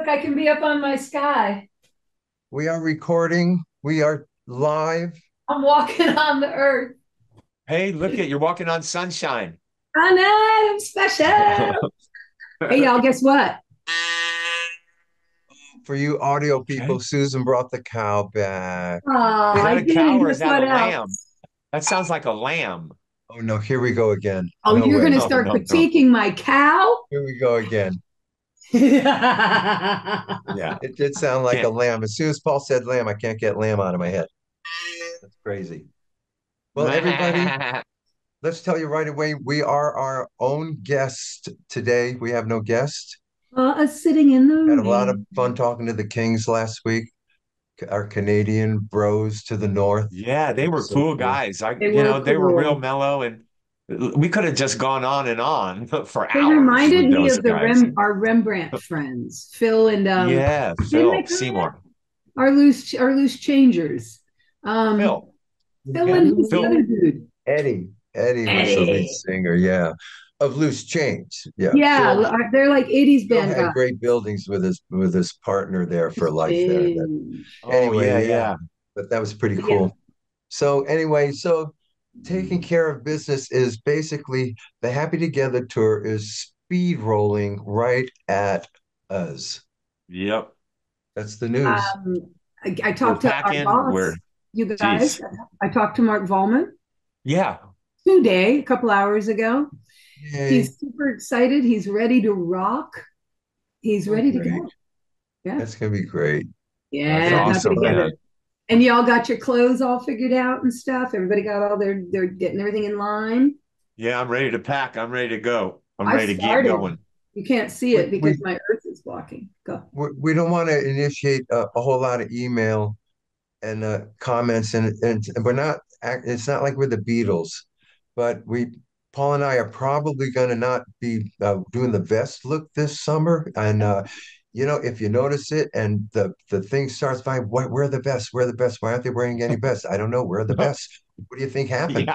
I can be up on my sky. We are recording. We are live. I'm walking on the earth. Hey, look at you're walking on sunshine. I'm special. Hey, y'all, guess what? For you audio people, Okay. Susan brought the cow back. Oh, Is I that a did. cow or is Guess that a what lamb? else? That sounds like a lamb. Oh no, here we go again. Oh, No you're going way. to No, start no, no. critiquing my cow? Here we go again. Yeah. It did sound like a Can't. lamb. As soon as Paul said lamb, I can't get lamb out of my head. That's crazy. Well, everybody, let's tell you right away, we are our own guest today. We have no guest. Us sitting in the Had a lot of rain. fun talking to the Kings last week, our Canadian bros to the north. Yeah, It they were was so cool cool. guys. They were They were real cool. mellow and we could have just gone on and on for They hours reminded with me those of guys. our Rembrandt friends, Phil and Yeah, didn't they Phil come out? Seymour. Our loose changers. Um, Phil. Phil Yeah. and who's the Phil. other dude? Eddie was the lead Eddie. singer, yeah, of Loose Change. Yeah, Yeah, they're like 80s Phil band had guys. great buildings with his partner there for Just life there. change. Oh, Anyway, yeah, yeah, yeah. but that was pretty Yeah. cool. So anyway, so taking care of business is basically the Happy Together tour is speed rolling right at us. Yep. That's the news. I We're talked to our packing. We're boss, you guys. geez. I talked to Mark Vollman Yeah. today, a couple hours ago. Yay. He's super excited. He's ready to rock. He's Oh, ready to great. go. Yeah. That's gonna be great. That's Yeah, happy awesome, Fun. together. man. And y'all got your clothes all figured out and stuff. Everybody got all they're getting everything in line. Yeah, I'm ready to pack. I'm ready to go. I'm I ready to get started. going. You can't see We it because we my earth is blocking. Go. we don't want to initiate a whole lot of email and comments, and we're not. It's not like we're the Beatles, but Paul and I are probably going to not be doing the vest look this summer. And if you notice it, and the thing starts by, We're the best. We're the best. Why aren't they wearing any vests? I don't know. We're the best. What do you think happened?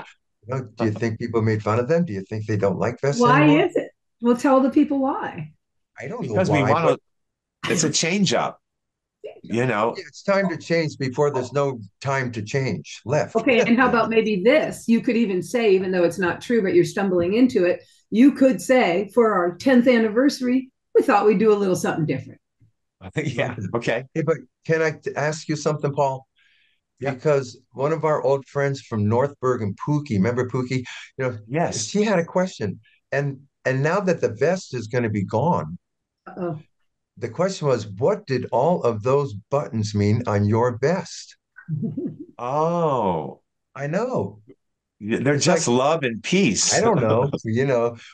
Yeah, Do you think people made fun of them? Do you think they don't like vests Why anymore? is it? Well, tell the people why. I don't know because we why, want but to, it's a change up, you know. yeah, it's time to change before there's no time to change left. Okay, and how about maybe this? You could even say, even though it's not true, but you're stumbling into it, you could say for our 10th anniversary, we thought we'd do a little something different. Yeah. Okay. Hey, but can I ask you something, Paul? Yeah. Because one of our old friends from North Bergen, Pookie, remember Pookie? You know, Yes. she had a question, and now that the vest is going to be gone, Uh-oh. the question was, what did all of those buttons mean on your vest? Oh, I know. they're It's like just love and I peace. don't know.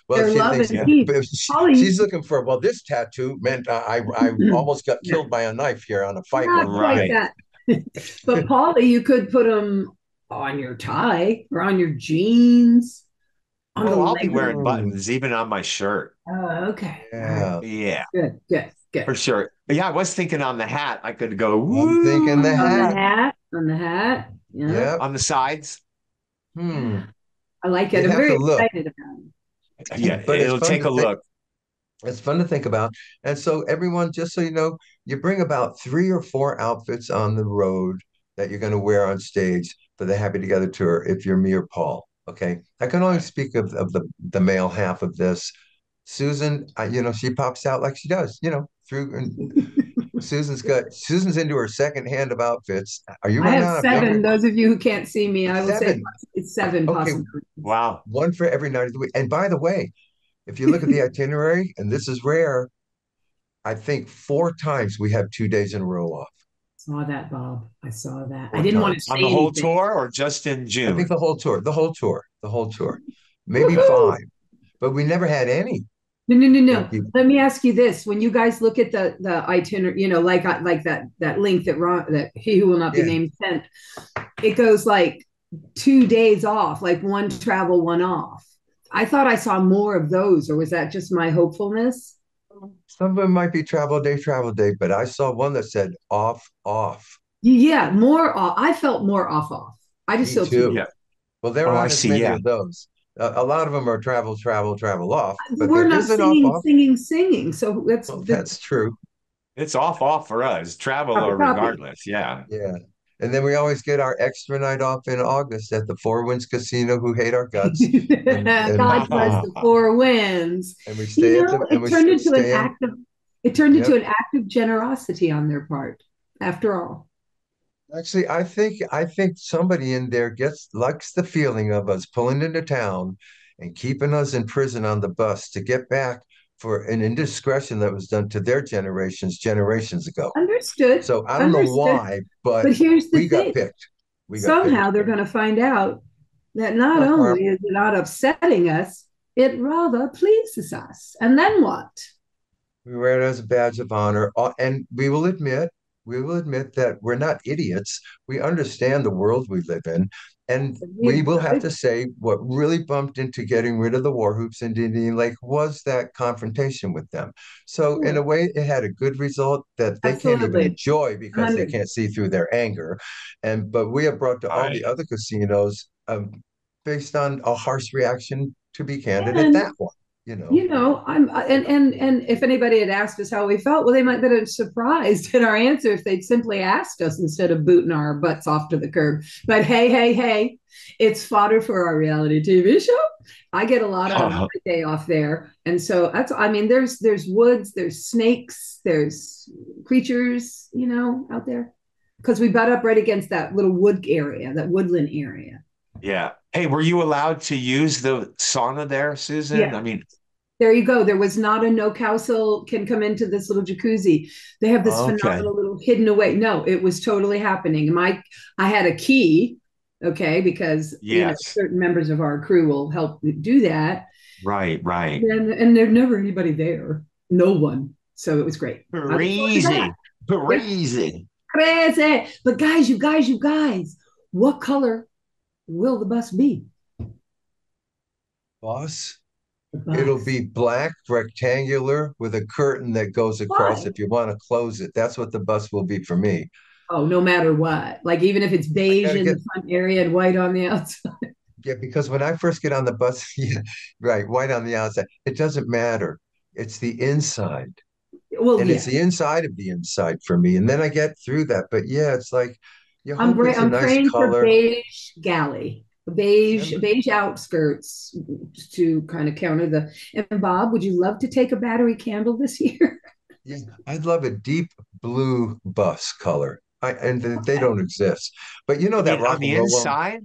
Well, Their she love thinks and Yeah. peace. Polly, she's looking for, well, this tattoo meant I almost got yeah, killed by a knife here on a fight not one quite weekend. Right. that. But Polly, you could put them on your tie or on your jeans, on the Oh, I'll be leg. wearing Oh, buttons even on my shirt. Oh, okay. All right. yeah. Yeah, Good, good, for good. sure. Yeah, I was thinking on the hat, I could go I'm thinking the On the hat. woo hat, on the hat. Yeah, Yep. on the sides. yeah. Hmm. I like it. You'd I'm have to very look, excited about Yeah, but it'll take a look. it's fun to think about. And so everyone, just so you know, you bring about 3 or 4 outfits on the road that you're going to wear on stage for the Happy Together tour if you're me or Paul. Okay. I can only Right. speak of the male half of this. Susan, she pops out like she does, through and it. Susan's into her second hand of outfits. Are you I running have out of younger? seven. Those of you who can't see me, I will say Seven. it's seven Okay, possibilities. Wow. one for every night of the week. And by the way, if you look at the itinerary, and this is rare, I think 4 times we have 2 days in a row off. Saw that, Bob. I saw that. I Four didn't want to times. say On the whole anything. tour or just in I think June? the whole tour, maybe Woohoo! 5, but we never had any. No, no, no, Like no. you, Let me ask you this: when you guys look at the itinerary, like that link that he who will not be yeah. named sent, it goes like 2 days off, like one travel, one off. I thought I saw more of those, or was that just my hopefulness? Some of them might be travel day, but I saw one that said off, off. Yeah, more off. I felt more off. I just Me feel 2 days. too. Yeah. Well, there Oh, I aren't as see. many Yeah. of those. A lot of them are travel off, but We're there not is an off, singing, off. singing, singing. So that's Well, the that's true. It's off for us, travel Copy, or copy. regardless. Yeah. Yeah. And then we always get our extra night off in August at the Four Winds Casino, who hate our guts. And God bless the four winds. and we You stay at know, the and we stay in. it turned into Yep. an act of generosity on their part, after all. Actually, I think somebody in there gets likes the feeling of us pulling into town and keeping us in prison on the bus to get back for an indiscretion that was done to their generations ago. Understood. So I don't know Understood. why, but But here's the we got thing. picked. We got Somehow picked. they're going to find out that not Womp womp. only is it not upsetting us, it rather pleases us. And then what? We wear it as a badge of honor, and we will admit that we're not idiots. We understand the world we live in, and we will have to say what really bumped into getting rid of the war hoops in Indian Lake was that confrontation with them. So in a way, it had a good result that they can't even Absolutely. enjoy because they 100. can't see through their anger. And but we have brought to all the Right. other casinos based on a harsh reaction, to be candid, at And that one, you know. I'm and if anybody had asked us how we felt, well, they might have been surprised at our answer if they'd simply asked us instead of booting our butts off to the curb. But hey, it's fodder for our reality TV show. I get a lot out of my day off there, and so that's I mean, there's woods, there's snakes, there's creatures, out there because we butt up right against that little wood area, that woodland area. Yeah. Hey, were you allowed to use the sauna there, Susan? Yeah. I mean, There you go. There was not a no Cowsill can come into this little jacuzzi. They have this okay. phenomenal little hidden away. No, it was totally happening. I had a key, okay, because Yes. certain members of our crew will help do that. Right, right. And there's never anybody there. No one. So it was great. I look forward to that. Crazy. Yep. Crazy. Crazy. But guys, you guys, what color will the bus be? Boss, The it'll bus. be black, rectangular, with a curtain that goes across Why? if you want to close it. That's what the bus will be for me. Oh, no matter what. Like even if it's I beige gotta in get, the front area and white on the outside. yeah, because when I first get on the bus, yeah, right, white on the outside, it doesn't matter. It's the inside. Well, And it's yeah. the inside of the inside for me. And then I get through that. But yeah, it's like you hope it's a I'm nice praying for color. beige galley, And beige outskirts to kind of counter the. And Bob, would you love to take a battery candle this year? yeah, I'd love a deep blue bus color. And they Okay. don't exist. But you know You that mean rock on and the roll one? inside?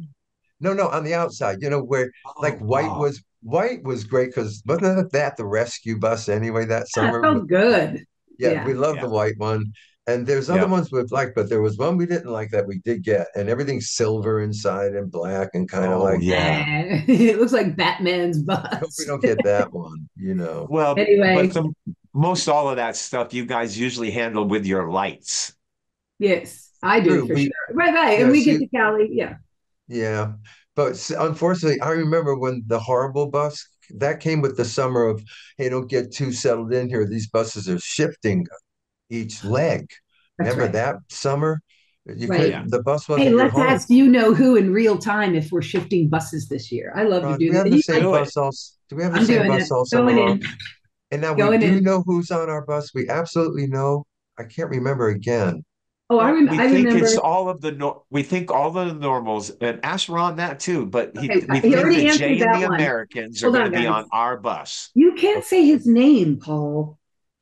No, no, on the outside, where like Oh, oh, white was great because wasn't that the rescue bus anyway that Yeah, it summer? felt good. Yeah, we Yeah. love the yeah. white one. And there's other Yeah. ones we've liked, but there was one we didn't like that we did get, and everything's silver inside and black and kind of Oh, like, yeah. It looks like Batman's I hope we bus. don't get that one. Well, but Anyway, the most all of that stuff you guys usually handle with your lights. yes, I do True. for sure. Right. And Yeah, we get see, to Cali. Yeah. yeah. But unfortunately, I remember when the horrible bus that came with the summer of, hey, don't get too settled in here. These buses are shifting each leg. That's Remember right. that summer? You Right. Yeah. could the bus Hey, wasn't your let's home. ask you know who in real time if we're shifting buses this year. I love to Ron, do do we that. have the same Do it. bus all? Do we have the I'm same doing bus it. all summer Going long? in. And now we Going do in. know who's on our bus. We absolutely know. I can't remember again. Oh, Well, we I think it's remember. all of the we think all the normals, and ask Ron that too. But Okay, we he think already that answered Jay and that the one. Americans are Hold going to on, be guys. on our bus. You can't Okay. say his name, Paul.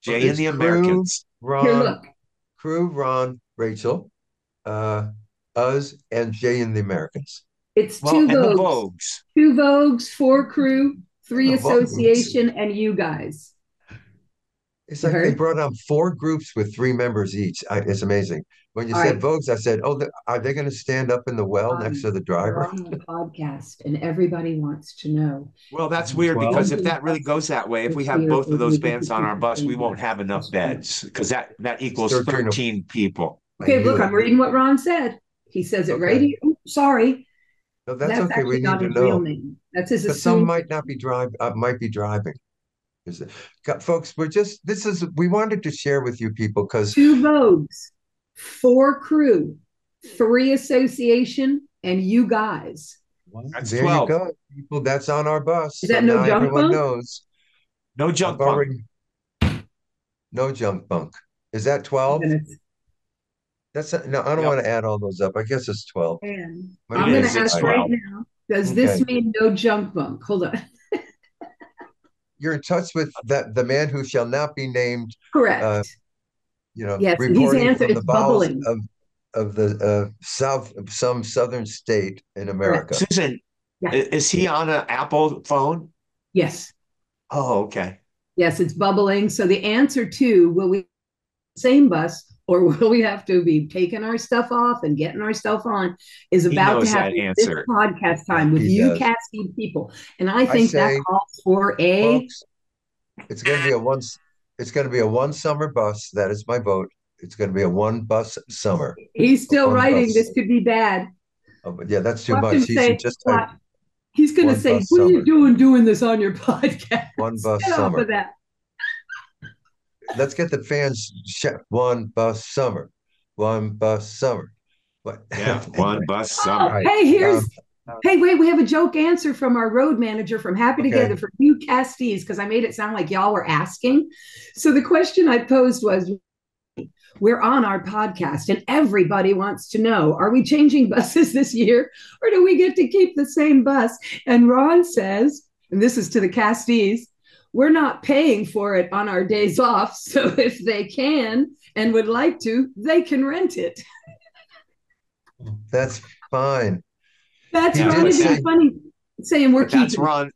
Well, Jay and it's the Americans. Here, look. Ron, Rachel, uh, us, and Jay and the Americans. It's Well, two and the Vogues, Vogues. two Vogues, four crew, And three the Vogues. association, and you guys. It's You like they heard? brought on four groups with three members each. It's amazing. When you All said right. Vogues, I said, "Oh, are they going to stand up in the well next to the We're driver?" on a podcast, and everybody wants to know. Well, that's How weird because if many that really goes buses that way, if we this have year both of will those be able to bands on our bus, we entertain won't have us? enough beds because that It's equals 13. 13 people. I Okay, knew look, it. I'm reading what Ron said. He says it right Okay, here. Ooh, sorry, no, that's that's okay. We actually need not to his real know name. That's his because some assumed. might not be might be driving. Folks, we wanted to share with you people because Two Vogues, four crew, three association, and you guys. That's there you 12. go, people. That's on our bus. Is So that no now junk everyone bunk? knows. No I've junk bunk. already no junk bunk. Is that 12? Minutes. No, I don't Yep, want to add all those up. I guess it's 12. And Might it I'm be going a to is. ask It's typo. right 12. now, does Okay. this mean no junk bunk? Hold on. You're in touch with that the man who shall not be named, uh, Correct. Yes, he's reporting answered. from the It's bowels bubbling. of the south of some southern state in Correct. America. Susan, Yeah. is he on an Apple phone? Yes. Oh, okay. Yes, it's bubbling. So the answer to will we same bus or will we have to be taking our stuff off and getting our stuff on is He about to knows that happen this answer. podcast Yeah, time with he you does. casting people. And I I think that say, calls for a folks, it's going to be a one. It's going to be a one summer bus. That is my vote. It's going to be a one bus summer, he's a still one writing. bus. This could be bad. Oh, but yeah, that's too Watch much. him He should say, just type watch. He's going to one say, bus what are you summer, doing this on your podcast? one bus Get off summer. of that. Let's get the fans one bus summer, one bus summer. But Yeah, one anyway, bus all Oh, summer. right. hey, hey, wait, we have a joke answer from our road manager from Happy Okay. Together for you castees, because I made it sound like y'all were asking. So the question I posed was, we're on our podcast and everybody wants to know, are we changing buses this year or do we get to keep the same bus? And Ron says, and this is to the castees, we're not paying for it on our days off. So if they can and would like to, they can rent it. That's fine. That's He Yeah, Ron did but being say, funny, saying we're but that's keeping it, Ron.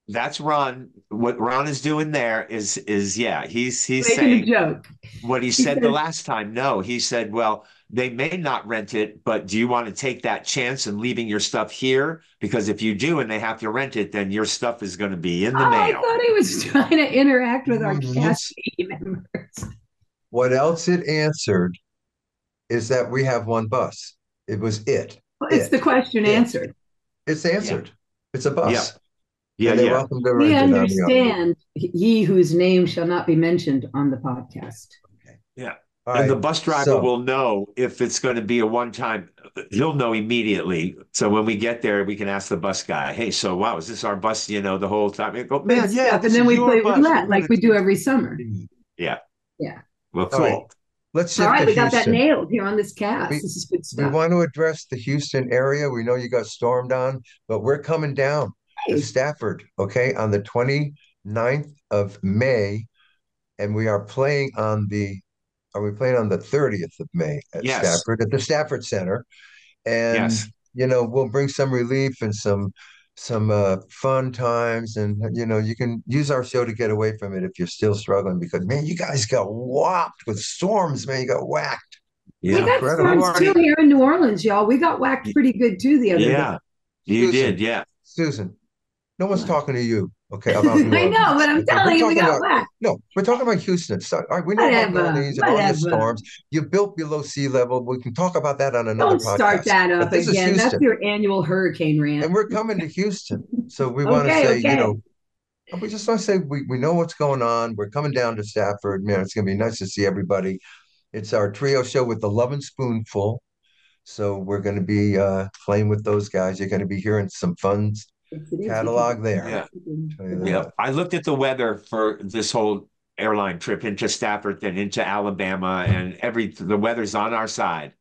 That's Ron. What Ron is doing there is yeah, he's making a saying joke. what he He said the says, last time. No, he said, well, they may not rent it, but do you want to take that chance and leaving your stuff here? Because if you do and they have to rent it, then your stuff is going to be in the oh, I mail. thought he was trying to interact with our mhm. castee members. What else it answered is that we have one bus. It was it, Well, it's the it, question it. answered. It's Yeah. answered. It's a Yeah. bus, Yeah. and they're Yeah. welcome to We rent it on the automobile. understand ye whose name shall not be mentioned on the podcast. Okay. Yeah. All And the right. bus driver So will know if it's going to be a one time, he'll know immediately. So when we get there, we can ask the bus guy, hey, so wow, is this our bus, the whole time? They go, Good man, yeah, stuff. And this then is we your play bus. We're roulette going like to we do take every summer. all Yeah. Yeah. Well, right, cool. let's All shift right. to We got that Houston. nailed here on this cast. We This is good we stuff. want to address the Houston area. We know you got stormed on, but we're coming down to Hey, Stafford, okay, on the 29th of May, and we are we playing on the 30th of May at Yes. Stafford at the Stafford Center? And Yes. we'll bring some relief and some fun times, and you can use our show to get away from it if you're still struggling because man, you guys got whopped with storms, man. You got whacked. It was we Yeah. got You incredible. storms too already, here in New Orleans, y'all. We got whacked pretty good too the other day. yeah, you did. Susan, Yeah. Susan, no one's What? talking to you, okay, about New I know, but Orleans. I'm Okay, we're telling you, we talking got about whacked. no, we're talking about Houston. So, all right, we know about New Whatever. Orleans and all your Whatever. storms. You built below sea level. We can talk about that on another Don't start podcast. that But up this is again. That's Houston, your annual hurricane rant. and we're coming to Houston. So we want to Okay, say, okay. we just want to say we know what's going on. We're coming down to Stafford. Man, it's going to be nice to see everybody. It's our trio show with the Lovin' Spoonful. So we're going to be playing with those guys. You're going to be hearing some fun Yes, it is. We can. catalog there. Yeah. Tell you Yeah. that. I looked at the weather for this whole airline trip into Stafford and into Alabama, and the weather's on our side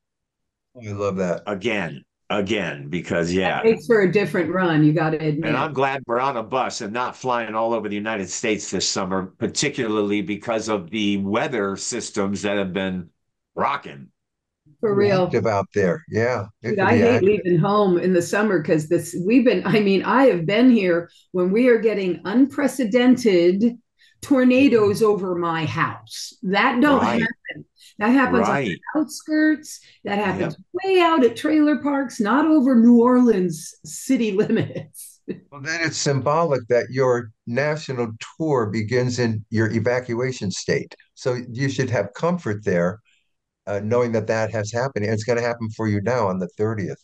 I love that. again, because That yeah. makes for a different run, you got to And admit. I'm glad we're on a bus and not flying all over the United States this summer, particularly because of the weather systems that have been rocking. For Pretty real. active out there. Yeah, it Dude, can I be hate active. leaving home in the summer because I have been here when we are getting unprecedented tornadoes over my house. That don't Right, happen. That happens on right. the outskirts. That Yep. happens way out at trailer parks, not over New Orleans city limits. Well, then it's symbolic that your national tour begins in your evacuation state. So you should have comfort there, knowing that that has happened. And it's going to happen for you now on the 30th.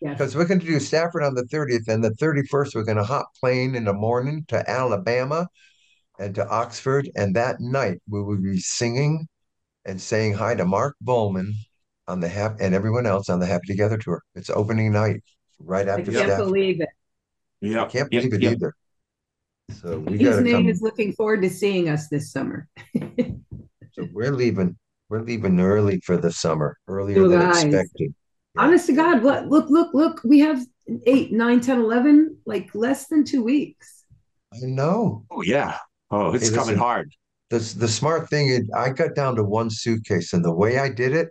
Yes. Because we're going to do Stafford on the 30th, and the 31st, we're going to hop plane in the morning to Alabama and to Oxford. And that night, we will be singing and saying hi to Mark Bowman on and everyone else on the Happy Together tour. It's opening night right I after can't Yep. Stafford. believe it. I Yep. can't Yep. believe it Yep. either. So we got His to name is come. looking forward to seeing us this summer. So we're leaving. We're leaving early for the summer, earlier You than guys, expected. Yeah. honest to God, look, we have 8, 9, 10, 11, like less than 2 weeks. I know. Oh yeah. Oh, Hey, it's coming listen, hard. the smart thing is I got down to one suitcase, and the way I did it,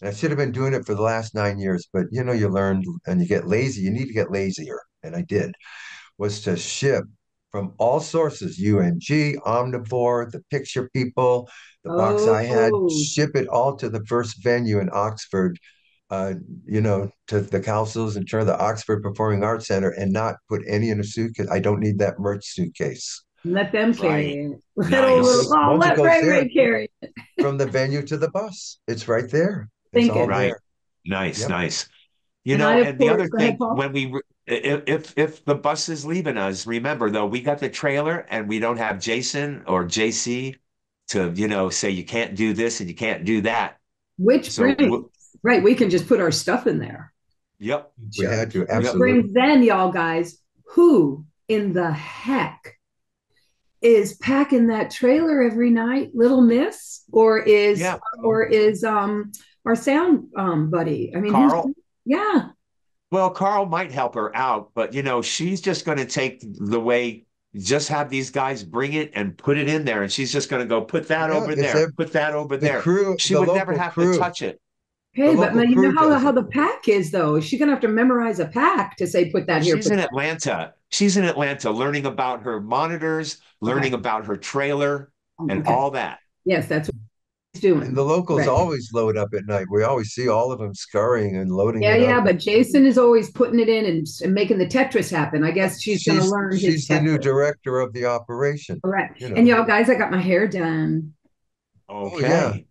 and I should have been doing it for the last 9 years, but you learn and you get lazy. You need to get lazier. And I did, was to ship from all sources, UNG, Omnivore, the picture people, the box I had, Oh, ship it all to the first venue in Oxford, uh, to the Cowsills and turn the Oxford Performing Arts Center and not put any in a suitcase. I don't need that merch suitcase. let them Right. carry it. Let old little, Nice. Because once it let goes Ray there, Ray carry it. from the venue to the bus, it's right there. It's all Thinking. Right. there. Nice, Yep. nice. And I, of And the course, other go ahead, thing, Paul. if the bus is leaving us, remember though, we got the trailer and we don't have Jason or JC to, say you can't do this and you can't do that. Which So, brings, right, we can just put our stuff in there. yep, We Sure. had to, Which yep, absolutely. brings then, y'all guys, who in the heck is packing that trailer every night? Little Miss, or is yeah. Oh, or is our sound buddy? I mean, who's Carl. yeah. Well, Carl might help her out, but she's just going to take the way, just have these guys bring it and put it in there. And she's just going to go put that yeah, over it's there, put that over the there. crew, She would never have to touch it. the Hey, but local you know crew how does how it. the pack is though. Is she gonna have to memorize a pack to say put Well, that here, she's put in that? Atlanta. She's in Atlanta learning about her monitors, Okay, learning about her trailer, and okay. all that. Yes, that's what he's And the doing. locals Right. always load up at night. We always see all of them scurrying and loading Yeah, it up. yeah. But Jason is always putting it in and making the Tetris happen. I Yep, guess she's gonna learn his she's the new Tetris. director of the operation. Correct. You And know. y'all guys, I got my hair done. Oh yeah. Okay.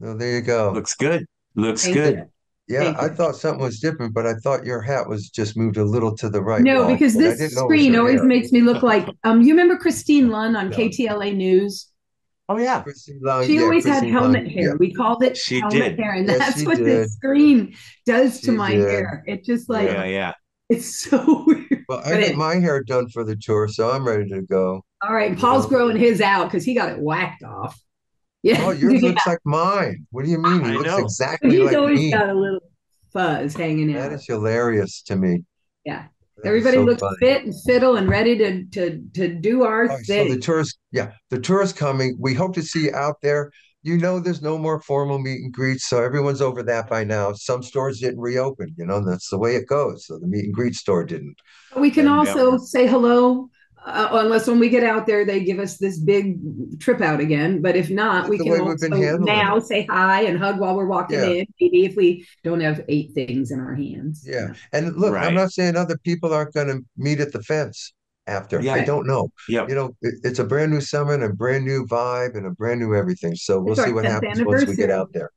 Well, there you go. Looks good. Looks Thank you. good. Yeah, Thank I you. thought something was different, but I thought your hat was just moved a little to the right, No, Paul. because But I this didn't know it was screen your always hair. makes me look like you remember Christine Lunn on No, KTLA News? Oh, yeah, She always had Chrissy Long. helmet hair. Yeah, We called it she helmet did. hair, and yes, that's she what this did. screen does to She my did. hair. It just like Yeah. Yeah, yeah. it's so weird. Well, I But got it, my hair done for the tour, so I'm ready to go. all right, You Paul's know. growing his out because he got it whacked off. Yeah, Oh, yours yeah. looks like mine. What do you mean? He I looks know. But exactly he's like always me. got a little fuzz hanging That out. is hilarious to me. Yeah. That is Everybody so looks funny. fit and fiddle and ready to do our Oh, so thing. the tourist coming. We hope to see you out there. There's no more formal meet and greets, so everyone's over that by now. Some stores didn't reopen, that's the way it goes. So the meet and greet store didn't. We can And Yep. also say hello, unless when we get out there, they give us this big trip out again. But if not, that's we the can way we've been also handling now it. say hi and hug while we're walking Yeah, in, maybe if we don't have 8 things in our hands. yeah. Yeah. And look, I'm Right. not saying other people aren't going to meet at the fence after. I Yep. Right. don't know. Yep. It's a brand new summer and a brand new vibe and a brand new everything. So we'll It's see our what 10th happens once we get anniversary. out there.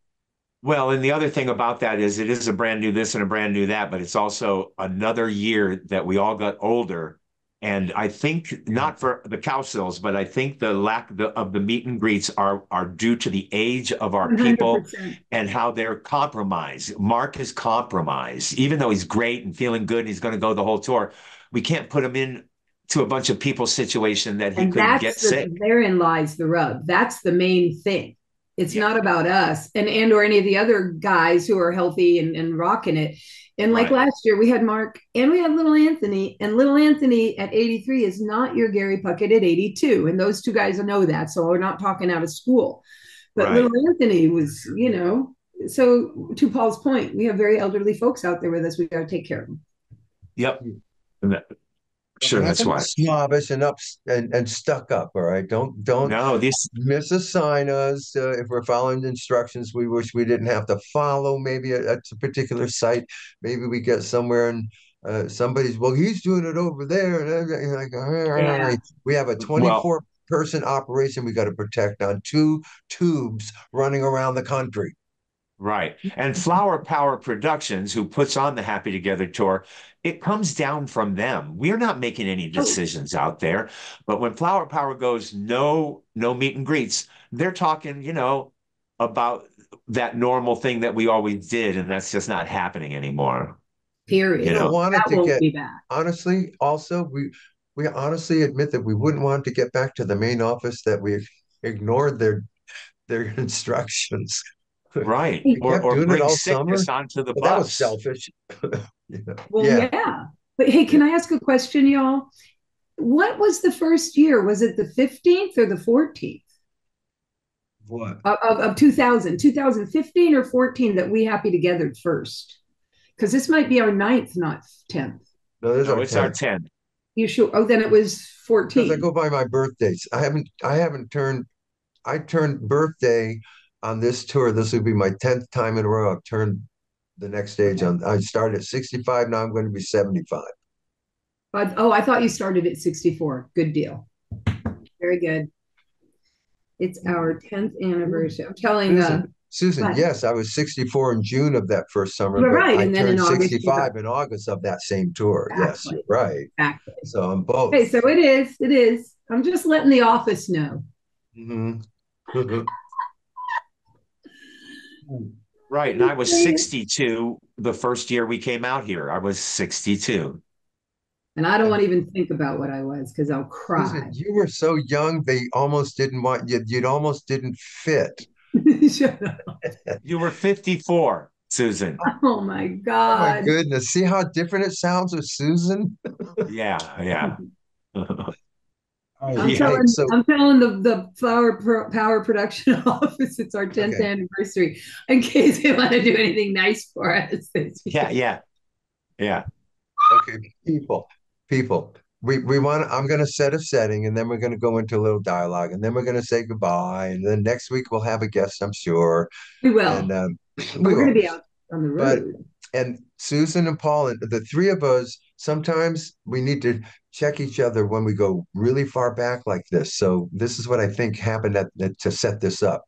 Well, and the other thing about that is it is a brand new this and a brand new that, but it's also another year that we all got older. And I think not for the Cowsills, but I think the lack of the meet and greets are due to the age of our people 100%. and how they're compromised. Mark is compromised, even though he's great and feeling good and he's going to go the whole tour. We can't put him in to a bunch of people situation that he And could get sick. therein lies the rub. That's the main thing. It's Yeah, not about us and or any of the other guys who are healthy and rocking it. And like right, last year, we had Mark and we had little Anthony, and little Anthony at 83 is not your Gary Puckett at 82. And those two guys know that. So we're not talking out of school. But little right. Anthony was, so to Paul's point, we have very elderly folks out there with us. We got to take care of them. Yep. And that, We're sure, not that's going to be why. snobbish and and stuck up. All right, don't No, this misassign us if we're following instructions we wish we didn't have to follow. Maybe at a particular site, maybe we get somewhere and somebody's he's doing it over there, and everything, like Yeah. we have a well, 24-person operation we got to protect on two tubes running around the country. right. And Flower Power Productions, who puts on the Happy Together tour, it comes down from them. We're not making any Oh, decisions out there. But when Flower Power goes, no, no meet and greets, they're talking, about that normal thing that we always did, and that's just not happening anymore. We You period. don't know, want it That to won't get be back. honestly. Also, we honestly admit that we wouldn't want to get back to the main office that we ignored their instructions. Right. We kept Or doing it bring all summer. sickness onto the Well, that was bus. selfish. Yeah. Well, Yeah. yeah. But hey, Yeah. can I ask a question, y'all? What was the first year? Was it the 15th or the 14th What? of 2000, 2015 or 14 that We Happy Together first? Because this might be our ninth, not 10th. No, there's No, our it's our 10th. 10. You sure? Oh, then it was Because I go 14. by my birthdays. I haven't turned I turned birthday on this tour. This will be my 10th time in a row. I've turned the next age Okay. on. I started at 65. Now I'm going to be 75. But, oh, I thought you started at 64. Good deal. Very good. It's our 10th anniversary. I'm telling, Susan, but yes, I was 64 in June of that first summer, you're but right. I And then in turned August, you got 65 in August of that same tour. Yes, you're exactly, right. exactly. So I'm both. Okay, so it is. It is. I'm just letting the office know. Mhm. Right. And I was 62 the first year we came out here. I was 62. And I don't want And to even think about what I was because I'll Susan, cry. you were so young, they almost didn't want you, you'd almost didn't fit. Shut up. You were 54, Susan. Oh my Oh my God. goodness. See how different it sounds with Susan? Yeah, yeah. All right. I'm Yeah. Hey, telling so I'm telling the power production office it's our 10th okay. anniversary in case they want to do anything nice for us this Yeah, year. yeah, yeah. Okay, people. We want I'm gonna set a setting and then we're gonna go into a little dialogue and then we're gonna say goodbye. And then next week we'll have a guest, I'm sure. We And will. we We're going to will. be out on the But road. and Susan and Paul and the three of us, sometimes we need to check each other when we go really far back like this. So this is what I think happened to set this up.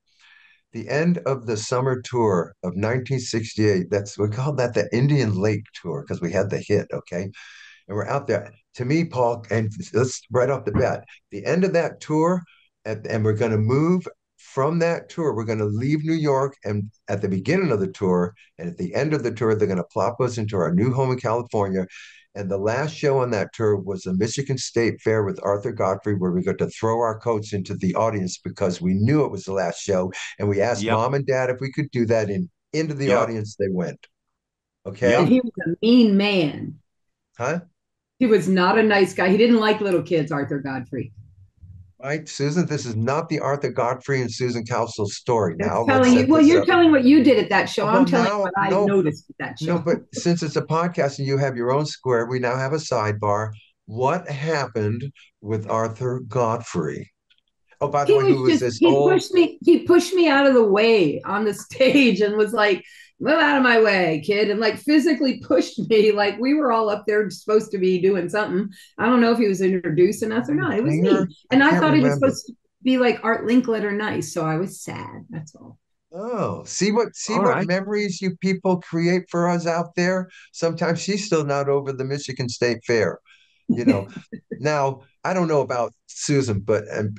The end of the summer tour of 1968, that's we called that the Indian Lake tour because we had the hit, okay? And we're out there. To me, Paul, and let's right off the bat, the end of that tour, and we're going to move from that tour. We're going to leave New York, and at the beginning of the tour, and at the end of the tour, they're going to plop us into our new home in California. And the last show on that tour was the Michigan State Fair with Arthur Godfrey, where we got to throw our coats into the audience because we knew it was the last show. And we asked Yep, mom and dad if we could do that. And into the yep, audience they went. And yep. Okay. he was a mean man. Huh? He was not a nice guy. He didn't like little kids, Arthur Godfrey. Right, Susan, this is not the Arthur Godfrey and Susan Cowsills story. That's Now let's telling you. set Well, this you're up. telling what you did at that show. I'm Well, telling now, what I no, noticed at that no, show. but since it's a podcast and you have your own square, we now have a sidebar. What happened with Arthur Godfrey? Oh, by the He way, who was was just this old? he pushed me out of the way on the stage and was like, move out of my way, kid, and like physically pushed me like we were all up there supposed to be doing something. I don't know if he was introducing us or not. It was Singer? me, I and I can't thought he was remember. supposed to be like Art Linklet or nice, so I was sad. That's all. Oh, see All what right. memories you people create for us out there. Sometimes she's still not over the Michigan State Fair. you know. Now, I don't know about Susan,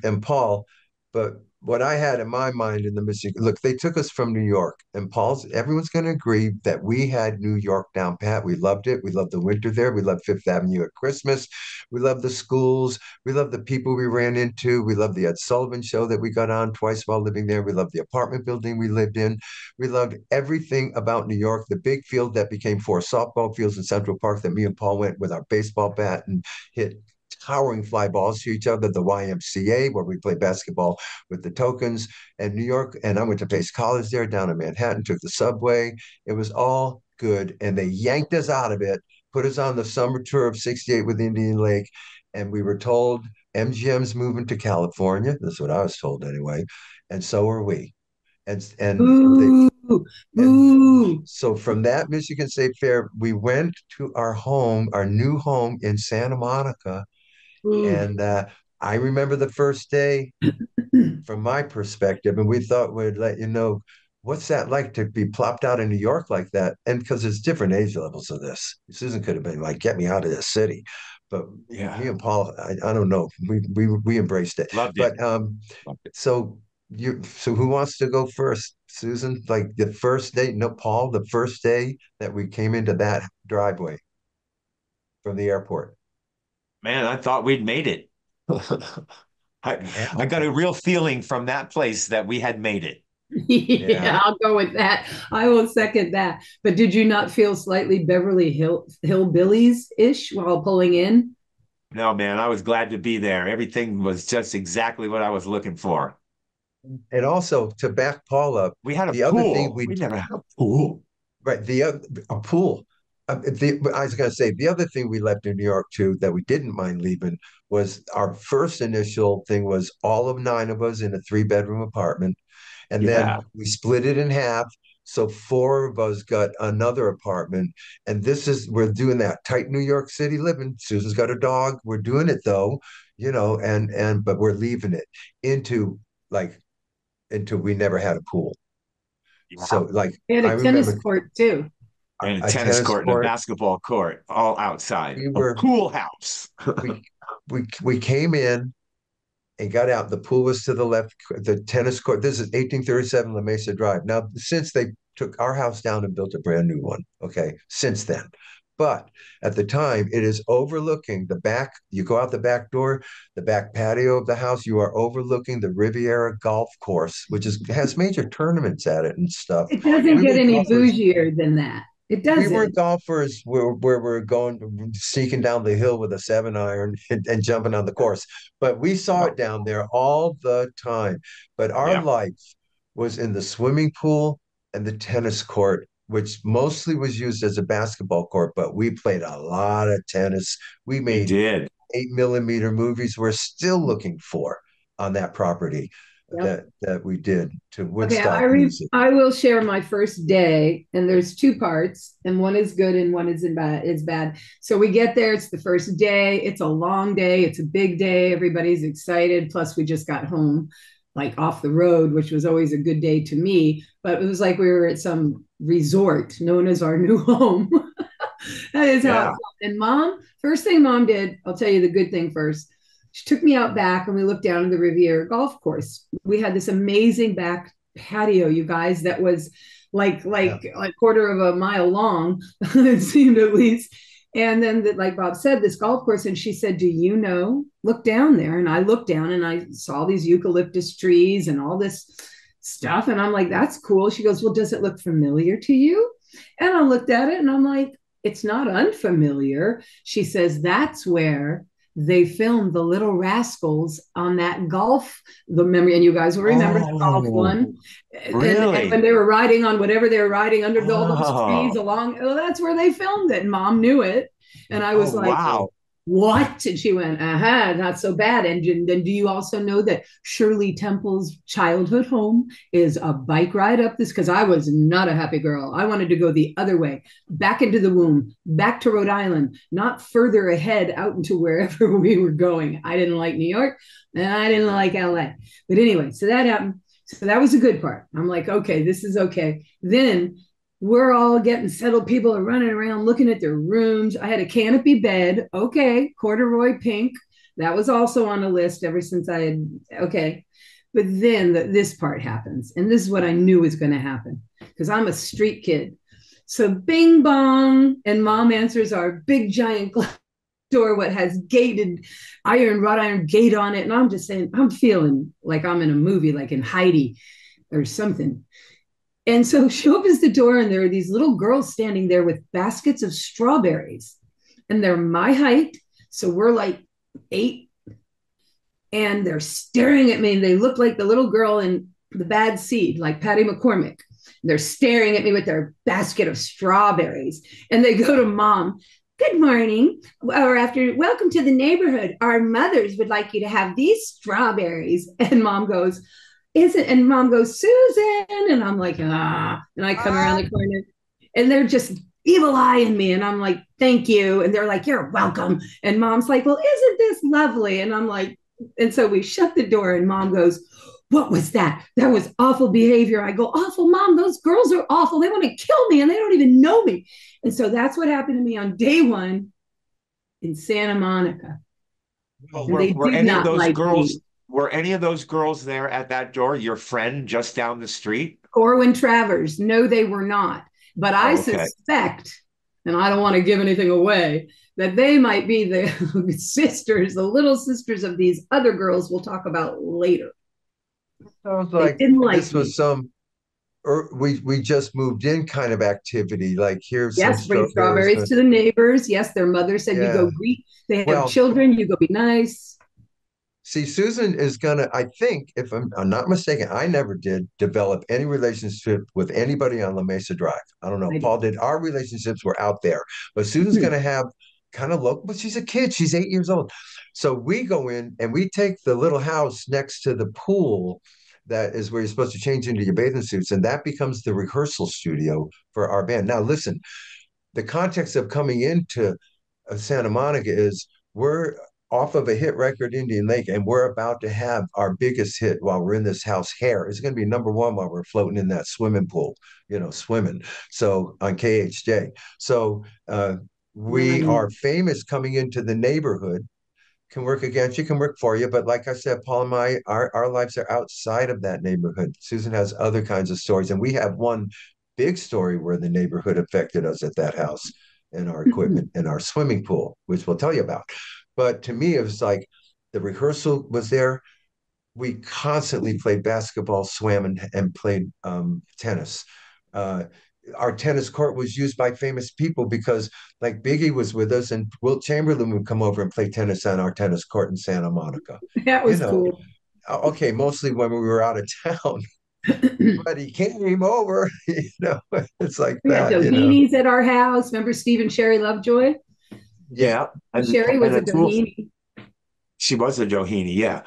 and Paul, but what I had in my mind in the Michigan, look, they took us from New York, and everyone's going to agree that we had New York down pat. We loved it. We loved the winter there. We loved Fifth Avenue at Christmas. We loved the schools. We loved the people we ran into. We loved the Ed Sullivan show that we got on twice while living there. We loved the apartment building we lived in. We loved everything about New York, the big field that became four softball fields in Central Park that me and Paul went with our baseball bat and hit towering fly balls to each other, the YMCA, where we played basketball with the Tokens, and New York. And I went to Pace College there down in Manhattan, took the subway. It was all good. And they yanked us out of it, put us on the summer tour of 68 with Indian Lake. And we were told MGM's moving to California. That's what I was told anyway. And so are we. And they Boo, and boo, so from that Michigan State Fair, we went to our home, our new home in Santa Monica. boo. And I remember the first day from my perspective, and we thought we'd let you know what's that like to be plopped out in New York like that. And because there's different age levels of this. Susan could have been like, get me out of this city. But me Yeah. and Paul, I don't know. We embraced it. Loved it. But Loved it. so who wants to go first? Susan, like the first day, no, Paul, the first day that we came into that driveway from the airport. Man, I thought we'd made it. I We had I got a real feeling from that place that we had made it. Yeah. Yeah, I'll go with that. I will second that. But did you not feel slightly Hillbillies ish while pulling in? No, man, I was glad to be there. Everything was just exactly what I was looking for. And also to back Paul up, We had a the other thing pool. we We never had a pool. right a pool. I was going to say the other thing we left in New York too that we didn't mind leaving was our first initial thing was all of nine of us in a three-bedroom apartment, and then Yeah, we split it in half. So four of us got another apartment, and this is we're doing that tight New York City living. Susan's got a dog. We're doing it though, and but we're leaving it into like into we never had a pool. yeah. So like We had I a tennis remember court too. And a a tennis tennis court and a court. basketball court all outside. We A were pool house. we we came in and got out. The pool was to the left. The tennis court. This is 1837 La Mesa Drive. Now, since they took our house down and built a brand new one, okay, since then. But at the time, it is overlooking the back. You go out the back door, the back patio of the house. You are overlooking the Riviera Golf Course, which is has major tournaments at it and stuff. It Oh, yeah. doesn't We get were any golfers bougier than that. It we were doesn't. golfers where we're going sneaking down the hill with a 7 iron and jumping on the course. But we saw it down there all the time. But our Yeah, life was in the swimming pool and the tennis court, which mostly was used as a basketball court, but we played a lot of tennis. We we made did. 8 millimeter movies we're still looking for on that property Yep. that we did to Okay, Woodstock music. I will share my first day, and there's two parts, and one is good and one isn't bad. Is bad. So we get there. It's the first day. It's a long day. It's a big day. Everybody's excited. Plus, we just got home, like off the road, which was always a good day to me. But it was like we were at some resort known as our new home. That is how it Yeah, felt. And mom, first thing mom did, I'll tell you the good thing first. She took me out back and we looked down at the Riviera golf course. We had this amazing back patio, you guys, that was Yeah. like a quarter of a mile long, it seemed at least. And then like Bob said, this golf course, and she said, "Do you know? Look down there." And I looked down and I saw these eucalyptus trees and all this stuff. And I'm like, "That's cool." She goes, "Well, does it look familiar to you?" And I looked at it and I'm like, "It's not unfamiliar." She says, "That's where they filmed the Little Rascals on that golf, the memory, and you guys will remember the golf Oh, one. And when really? they were riding on whatever they were riding under all those trees Oh, along, oh, that's where they filmed it. And mom knew it. And I oh, was like, wow. "What?" And she went, "Aha, not so bad." And then do you also know that Shirley Temple's childhood home is a bike ride up this? Because I was not a happy girl. I wanted to go the other way, back into the womb, back to Rhode Island, not further ahead out into wherever we were going. I didn't like New York and I didn't like LA. But anyway, so that happened. So that was a good part. I'm like, okay, this is okay. Then we're all getting settled. People are running around looking at their rooms. I had a canopy bed. Okay. Corduroy pink. That was also on a list ever since I had. Okay. But then this part happens. And this is what I knew was going to happen because I'm a street kid. So bing bong. And mom answers our big giant door, what has gated wrought iron gate on it. And I'm just saying, I'm feeling like I'm in a movie, like in Heidi or something. And so she opens the door, and there are these little girls standing there with baskets of strawberries, and they're my height. So we're like 8, and they're staring at me, and they look like the little girl in The Bad Seed, like Patty McCormick. They're staring at me with their basket of strawberries, and they go to mom. "Good morning, or after, welcome to the neighborhood. Our mothers would like you to have these strawberries." And mom goes, "Is it?" And mom goes, "Susan." And I'm like, ah. And I come around the corner and they're just evil eyeing me. And I'm like, "Thank you." And they're like, "You're welcome." And mom's like, "Well, isn't this lovely?" And I'm like, and so we shut the door and mom goes, "What was that? That was awful behavior." I go, "Awful, mom. Those girls are awful. They want to kill me and they don't even know me." And so that's what happened to me on day one in Santa Monica. Well, And they were did any of not those like me. girls were any of those girls there at that door? Your friend just down the street? Corwin Travers. No, they were not. But I Oh, okay. suspect, and I don't want to give anything away, that they might be the sisters, the little sisters of these other girls we'll talk about later. Sounds They like didn't like this was me. some we just moved in kind of activity, like here's some Yes, bring strawberries. strawberries to the neighbors. Yes, their mother said you Yeah. go greet. They have Well, children. You go be nice. see, Susan is gonna, I think, if I'm not mistaken, I never did develop any relationship with anybody on La Mesa Drive. I don't know. I Paul did. did. Our relationships were out there, but Susan's gonna have kind of local, but she's a kid. She's 8 years old. So we go in and we take the little house next to the pool that is where you're supposed to change into your bathing suits, and that becomes the rehearsal studio for our band. Now, listen, the context of coming into Santa Monica is we're off of a hit record, Indian Lake, and we're about to have our biggest hit while we're in this house. Hair is going to be number 1 while we're floating in that swimming pool, swimming. So on KHJ. So we are Nice. famous coming into the neighborhood, can work against you, can work for you. But like I said, Paul and I, our lives are outside of that neighborhood. Susan has other kinds of stories, and we have one big story where the neighborhood affected us at that house and our equipment and our swimming pool, which we'll tell you about. But to me, it was like the rehearsal was there. We constantly played basketball, swam, and played tennis. Uh, our tennis court was used by famous people because, like, Biggie was with us, and Wilt Chamberlain would come over and play tennis on our tennis court in Santa Monica. That You was know, cool. okay, mostly when we were out of town, but he came over. It's like We had that. Dohenies at our house. Remember Steve and Sherry Lovejoy? Yeah, Yeah, Sherry and was a a tool. Doheny. She was a Johini, yeah.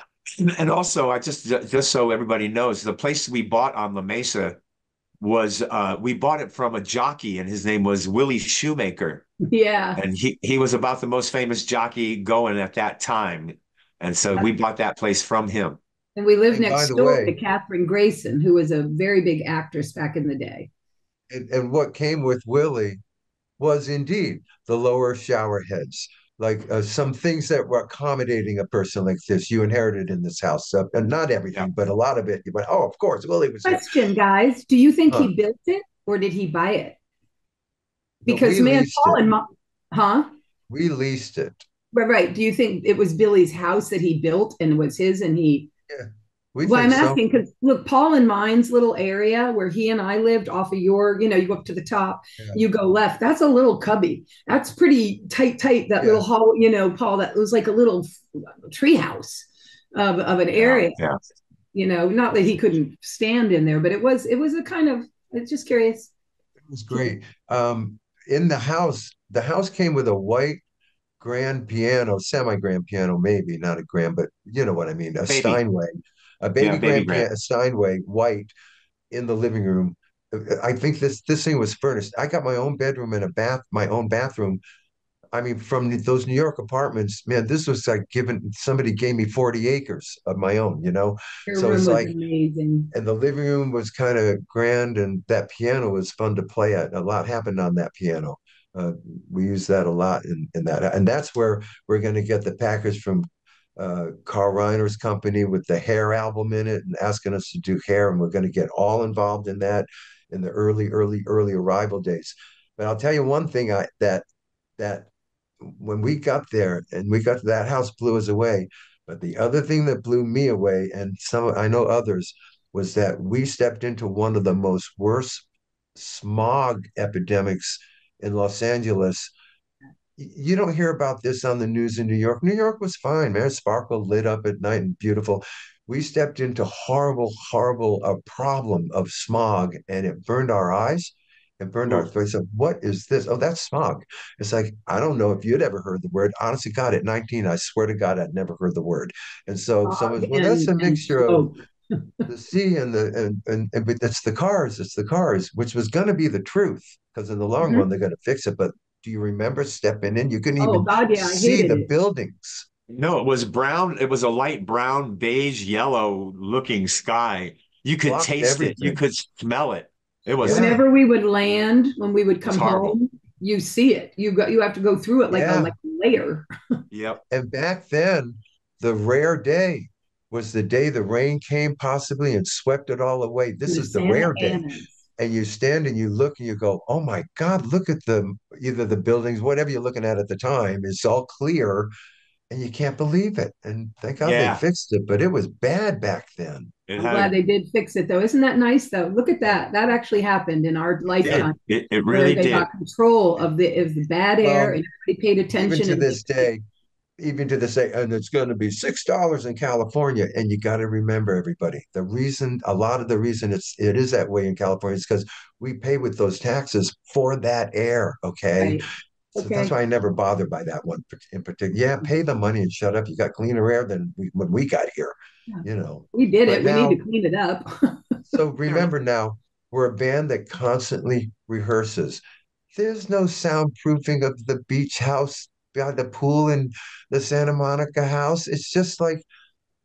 And also, I just so everybody knows, the place we bought on La Mesa was we bought it from a jockey, and his name was Willie Shoemaker, Yeah. and he was about the most famous jockey going at that time, and so we bought that place from him. And we lived and by next the door to way, Catherine Grayson, who was a very big actress back in the day. and what came with Willie was indeed the lower shower heads, like some things that were accommodating a person like this. You inherited in this house, and not Yeah. everything, but a lot of it. You went, oh, of course, Willie was here. Question, guys. Do you think Huh. he built it or did he buy it? No, Because we man, leased Paul it. and huh? We leased it. Right. Do you think it was Billy's house that he built and was his and he Yeah, we well, think I'm so. asking because look, Paul and mine's little area where he and I lived off of you go up to the top, Yeah, you go left. That's a little cubby. That's pretty tight. That yeah. little hall, Paul, that was like a little tree house of an Yeah, area. yeah. Not that he couldn't stand in there, but it was a kind of, it's just curious. It was great. In the house came with a white grand piano, semi-grand piano, maybe not a grand, but you know what I mean, a Baby. Steinway, a Yeah, baby baby grand Grant. piano, a Steinway, white in the living room. I think this thing was furnished. I got my own bedroom and my own bathroom. I mean, from those New York apartments, man, this was like giving somebody gave me 40 acres of my own. Your So room it's was like, amazing. and the living room was kind of grand, and that piano was fun to play at. A lot happened on that piano. Uh, we use that a lot in that, and that's where we're going to get the package from Carl Reiner's company with the Hair album in it, and asking us to do Hair, and we're going to get all involved in that in the early, early, early arrival days. But I'll tell you one thing, that when we got there and we got to that house, blew us away. But the other thing that blew me away, and some I know others, was that we stepped into one of the most worst smog epidemics in Los Angeles. You don't hear about this on the news in New York. New York was fine, man. Sparkle lit up at night and beautiful. We stepped into horrible, horrible problem of smog, and it burned our eyes. It burned our Ooh. face. So what is this? Oh, that's smog. It's like, I don't know if you'd ever heard the word. Honestly, God, at 19, I swear to God, I'd never heard the word. And so Fog someone's, well, that's and a and mixture of smoke. the sea and but it's the cars, which was going to be the truth because in the long run Mhm. they're going to fix it. But do you remember stepping in? You couldn't Oh even God, yeah, I see hated the it. buildings, No, it was brown. It was a light brown, beige, yellow looking sky. You could blocked taste it. You everything. could smell it. It was Yeah, Whenever we would land, when we would it was come horrible. home, you see it. You have to go through it like a yeah. layer. Yep. And back then, the rare day was the day the rain came possibly and swept it all away. And This the is the Santa rare day. Anas. And you stand and you look and you go, oh my God, look at either the buildings, whatever you're looking at the time is all clear. and you can't believe it. And thank God they Yeah, fixed it, but it was bad back then. it I'm had glad a they did fix it though. Isn't that nice though? Look at that. That actually happened in our it did. lifetime It where really they got did. control of the bad air Well, and everybody paid even attention to and this day, even to this day, and it's going to be $6 in California. And you got to remember, everybody, the reason, a lot of the reason it is that way in California is because we pay with those taxes for that air. Okay, right. so that's Okay. why I never bothered by that one in particular. Yeah, pay the money and shut up. You got cleaner air than when we got here, Yeah. you know. We did But it. We need to now, clean it up. so remember now, we're a band that constantly rehearses. There's no soundproofing of the beach house by the pool in the Santa Monica house. It's just like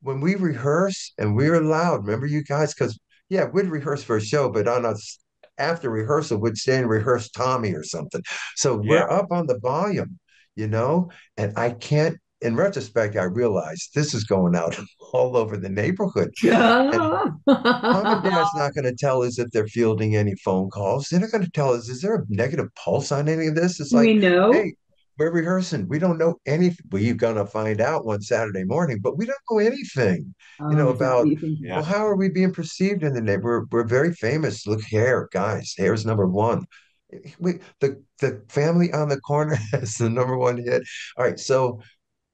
when we rehearse and we're loud. Remember you guys? Because yeah, we'd rehearse for a show, but on us after rehearsal, we'd stay and rehearse Tommy or something. So Yeah. we're up on the volume, you know, and I can't. In retrospect, I realized this is going out all over the neighborhood. And mom and dad's not going to tell us if they're fielding any phone calls. They're not going to tell us, is there a negative pulse on any of this? It's Do we like, know? hey, we're rehearsing. We don't know anything. We're going to find out one Saturday morning, but we don't know anything, Oh, is that what about, you think? Yeah. well, how are we being perceived in the neighborhood? We're very famous. Look, hair, guys. Hair is number one. The family on the corner has the number one hit. All right, so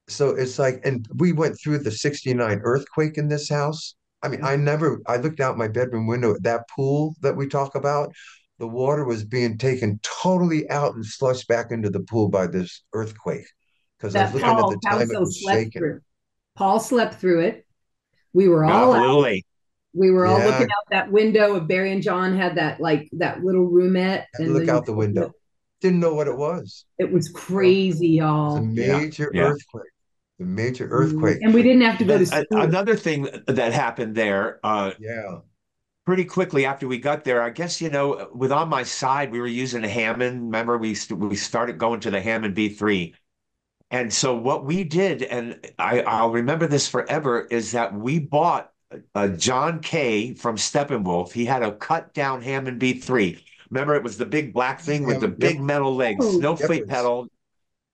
it's like, and we went through the 69 earthquake in this house. I mean, I looked out my bedroom window at that pool that we talk about. The water was being taken totally out and flushed back into the pool by this earthquake because I was That looking at the Paul time it Cowsills was slept shaking. through. Paul slept through it. We were Got all up a out. little late. We were all looking Yeah, out that window of Barry and John had that like that little roomette, had to and look then out the window. Didn't know what it was. it was You know, crazy, it was a y'all. Yeah. major Yeah. earthquake, a major earthquake. And we didn't have to go to And school. another thing that happened there, Yeah, pretty quickly after we got there, I guess, with On My Side, we were using a Hammond. Remember, we started going to the Hammond B3. And so what we did, and I'll remember this forever, is that we bought John Kay from Steppenwolf. He had a cut down Hammond B3. Remember, it was the big black thing with the yep, big metal legs, Oh, no yep. fate pedal.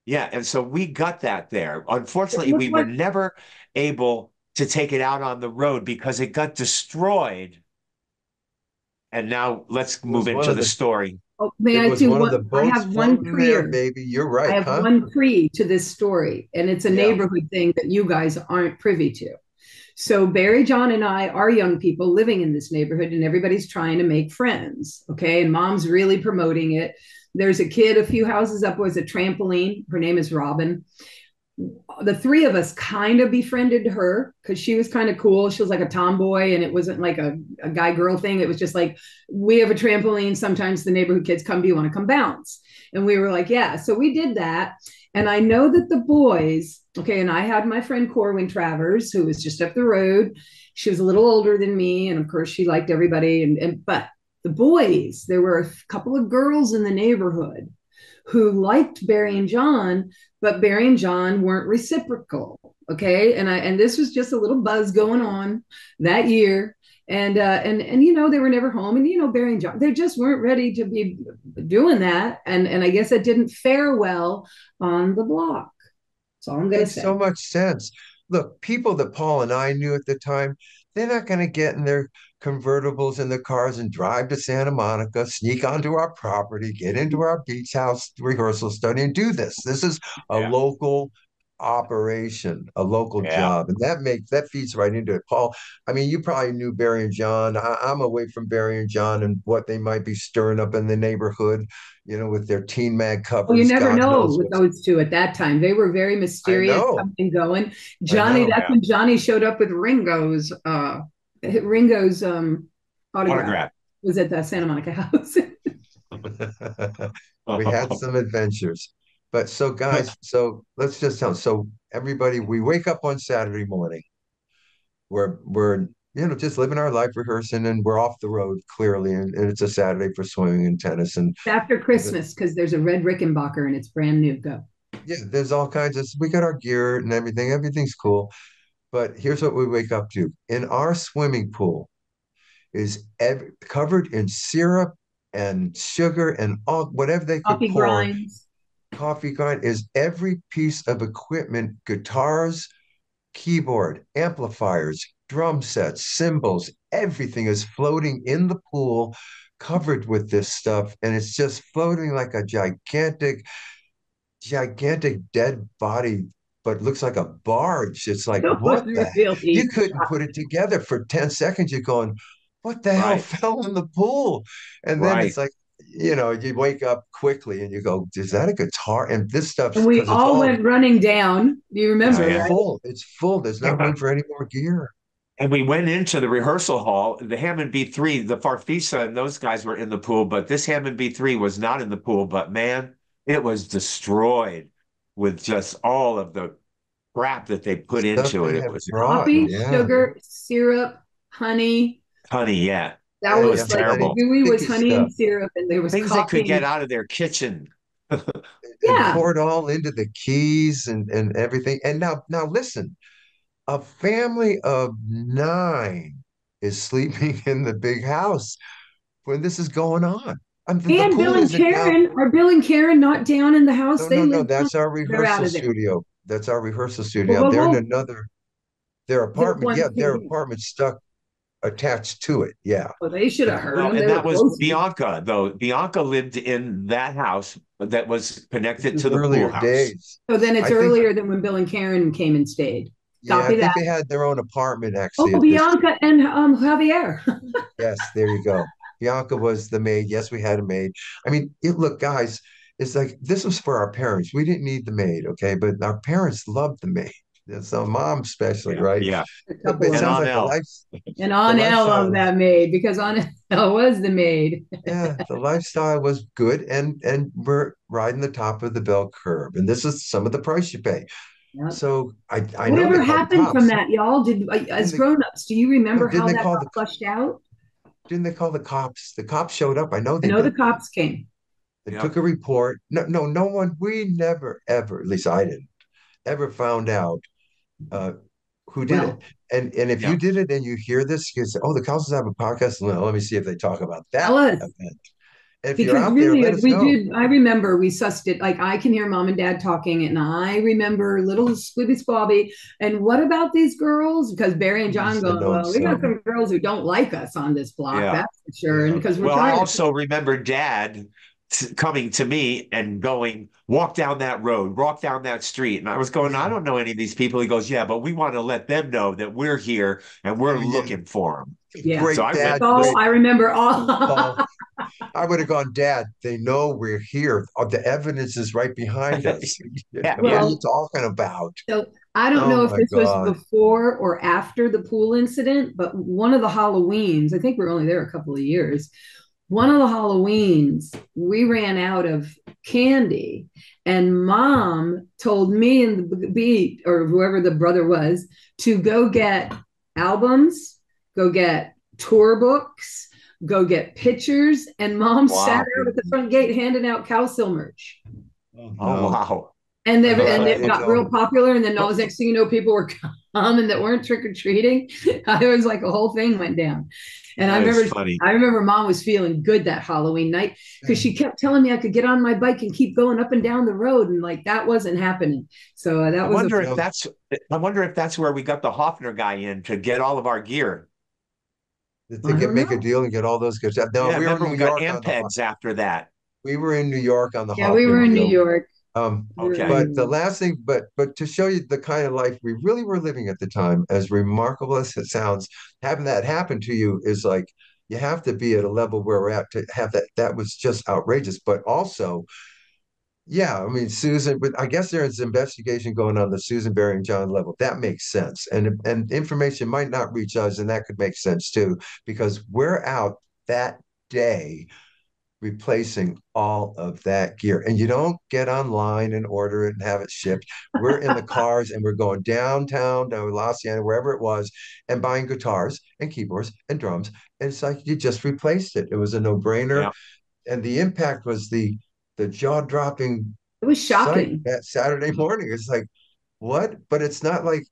Yeah, and so we got that there. it Unfortunately, looked we were like. never able to take it out on the road because it got destroyed. And now let's It was move one into of the the story. Oh, may it I was do one of one? the I boats have one floating there, pre. baby. You're I right, have huh? one pre to this story, and it's a Yeah. neighborhood thing that you guys aren't privy to. So Barry, John, and I are young people living in this neighborhood, and everybody's trying to make friends. Okay, and mom's really promoting it. There's a kid a few houses up with a trampoline. Her name is Robin. The three of us kind of befriended her because she was kind of cool. She was like a tomboy, and it wasn't like a guy girl thing. It was just like, we have a trampoline. Sometimes the neighborhood kids come, do you want to come bounce? And we were like, yeah. So we did that. And I know that the boys, okay, and I had my friend Corwin Travers, who was just up the road. She was a little older than me. And of course, she liked everybody. But the boys, there were a couple of girls in the neighborhood who liked Barry and John, but Barry and John weren't reciprocal. Okay, and this was just a little buzz going on that year, and they were never home, and Barry and John, they just weren't ready to be doing that, and I guess it didn't fare well on the block. That's all I'm gonna Makes say. so much sense. Look, people that Paul and I knew at the time, they're not going to get in their convertibles in the cars and drive to Santa Monica, sneak onto our property, get into our beach house rehearsal study, and do this. This is a Yeah. local operation, a local Yeah. job, and that feeds right into it. Paul, I mean, you probably knew Barry and John. I'm away from Barry and John and what they might be stirring up in the neighborhood, with their Teen Mag Well, you covers. never God know knows with what's. those two at that time. They were very I mysterious, know, coming and going. I Johnny, know. that's Yeah. when Johnny showed up with Ringo's autograph. Autograph. Was at the Santa Monica house. We had some adventures. But so guys, so let's just tell so everybody, we wake up on Saturday morning. We're just living our life rehearsing and we're off the road clearly and it's a Saturday for swimming and tennis After and the, Christmas, because there's a red Rickenbacker and it's brand new. Go. yeah, there's all kinds of we got our gear and everything. Everything's cool. But here's what we wake up to. In our swimming pool is covered in syrup and sugar and all whatever they could Coffee pour. grinds. coffee grind is every piece of equipment, guitars, keyboard, amplifiers, drum sets, cymbals, everything is floating in the pool, covered with this stuff. And it's just floating like a gigantic dead body, but looks like a barge. It's like, It was what the? You really couldn't put it together for 10 seconds. You're going, what the hell Right. fell in the pool? And then it's Right. like, you wake up quickly and you go, is that a guitar? And this and stuff's we because it's all all went running down. Do you it's Yeah. remember, Yeah. right? full. It's full. There's not room for any more gear. And we went into the rehearsal hall. The Hammond B3, the Farfisa and those guys were in the pool, but this Hammond B3 was not in the pool. But man, it was destroyed with just all of the crap that they put Stuff into they it. It have was, brought. Coffee, Yeah. sugar, syrup, honey. honey, yeah, That it Yeah, was was yeah. like Honey, terrible. Dewey was sticky honey stuff. and syrup, and there was Things they coffee could get and out of their kitchen. And yeah, poured all into the keys and everything. And now listen, a family of nine is sleeping in the big house when this is going on. The and Bill pool and isn't down. Karen are Bill and Karen not down in the house? No, They no, no. live down. That's our They're out rehearsal of there. studio. That's our rehearsal Whoa, studio. whoa, They're in whoa! their There's apartment. one Yeah, their thing. apartment stuck attached to it. Yeah. Well, they should have But heard Well, them. and They were that was close. Bianca, though. Bianca lived in that house that was this connected was to the pool earlier house. days. So then it's I think, earlier than when Bill and Karen came and stayed. yeah, I Copy that. think they had their own apartment actually Oh, at this. Bianca and Javier. Yes, there you go. Bianca was the maid. Yes, we had a maid. I mean, look, guys, it's like this was for our parents. We didn't need the maid, okay? But our parents loved the maid. So mom especially, Yeah, right? yeah. A But couple it of And them. sounds like Anel. And the Anel lifestyle of was that maid because Anel was the maid. yeah, the lifestyle was good and we're riding the top of the bell curve. And this is some of the price you pay. Yep. So I know they Whatever called the happened from cops. that, y'all? Did Didn't as they grown-ups, do you no, remember how that got flushed out? didn't they call the cops? The cops showed up. I know I they know the did. cops came. They Yep. took a report. No, no, no one, we never, ever, at least I didn't, ever found out uh, who did it. Well, And if you Yep. did it and you hear this, you say, oh, the Cowsills have a podcast. Well, let me see if they talk about tell that us. event. If you're Because out there, really, let us we know. did. I remember we sussed it. Like I can hear mom and dad talking, and I remember little Squibby Squabby. And what about these girls? Because Barry and John Please and going, no well, we got so. some girls who don't like us on this block. Yeah. That's for sure. And Yeah. because we're Well, I trying to, also remember Dad coming to me and going, walk down that road, walk down that street. And I was going, I don't know any of these people. He goes, yeah, but we want to let them know that we're here and we're Oh, yeah. looking for them. yeah. So Great I dad, went, So great I remember all. call. I would have gone, Dad, they know we're here. The evidence is right behind us. yeah, What are yeah, you Well, talking about? so I don't Oh know if my this was God. before or after the pool incident, but one of the Halloweens, I think we were only there a couple of years. One of the Halloweens, we ran out of candy, and mom told me and the beat or whoever the brother was to go get albums, go get tour books, go get pictures. And mom sat wow. out at the front gate handing out Cowsill merch. Oh, Oh, no. wow. And I'm glad and I it didn't got go. real popular. And then all Well, the next thing you know, people were coming that weren't trick or treating. I was like a whole thing went down. And that is funny. I remember mom was feeling good that Halloween night because she kept telling me I could get on my bike and keep going up and down the road, and like that wasn't happening. So I that was a wonder if No, that's I wonder if that's where we got the Hoffner guy in to get all of our gear. they I get don't make a know. deal and get all those goods. No, Yeah, we were in remember New we got York on Ampegs after that. we were in New York on the Yeah, we Hoffman were in New deal. York. Um, We were in Okay. but New the York. last thing, but to show you the kind of life we really were living at the time, as remarkable as it sounds, having that happen to you is like you have to be at a level where we're at to have that. That was just outrageous. But also, yeah, I mean, Susan, but I guess there's investigation going on the Susan Barry and John level. That makes sense. And information might not reach us, and that could make sense too, because we're out that day replacing all of that gear. And you don't get online and order it and have it shipped. We're in the cars and we're going downtown to La Cienega, wherever it was, and buying guitars and keyboards and drums. And it's like you just replaced it. It was a no-brainer. Yeah. And the impact was the jaw-dropping It was sight shocking. that Saturday morning. It's like, what? But it's not like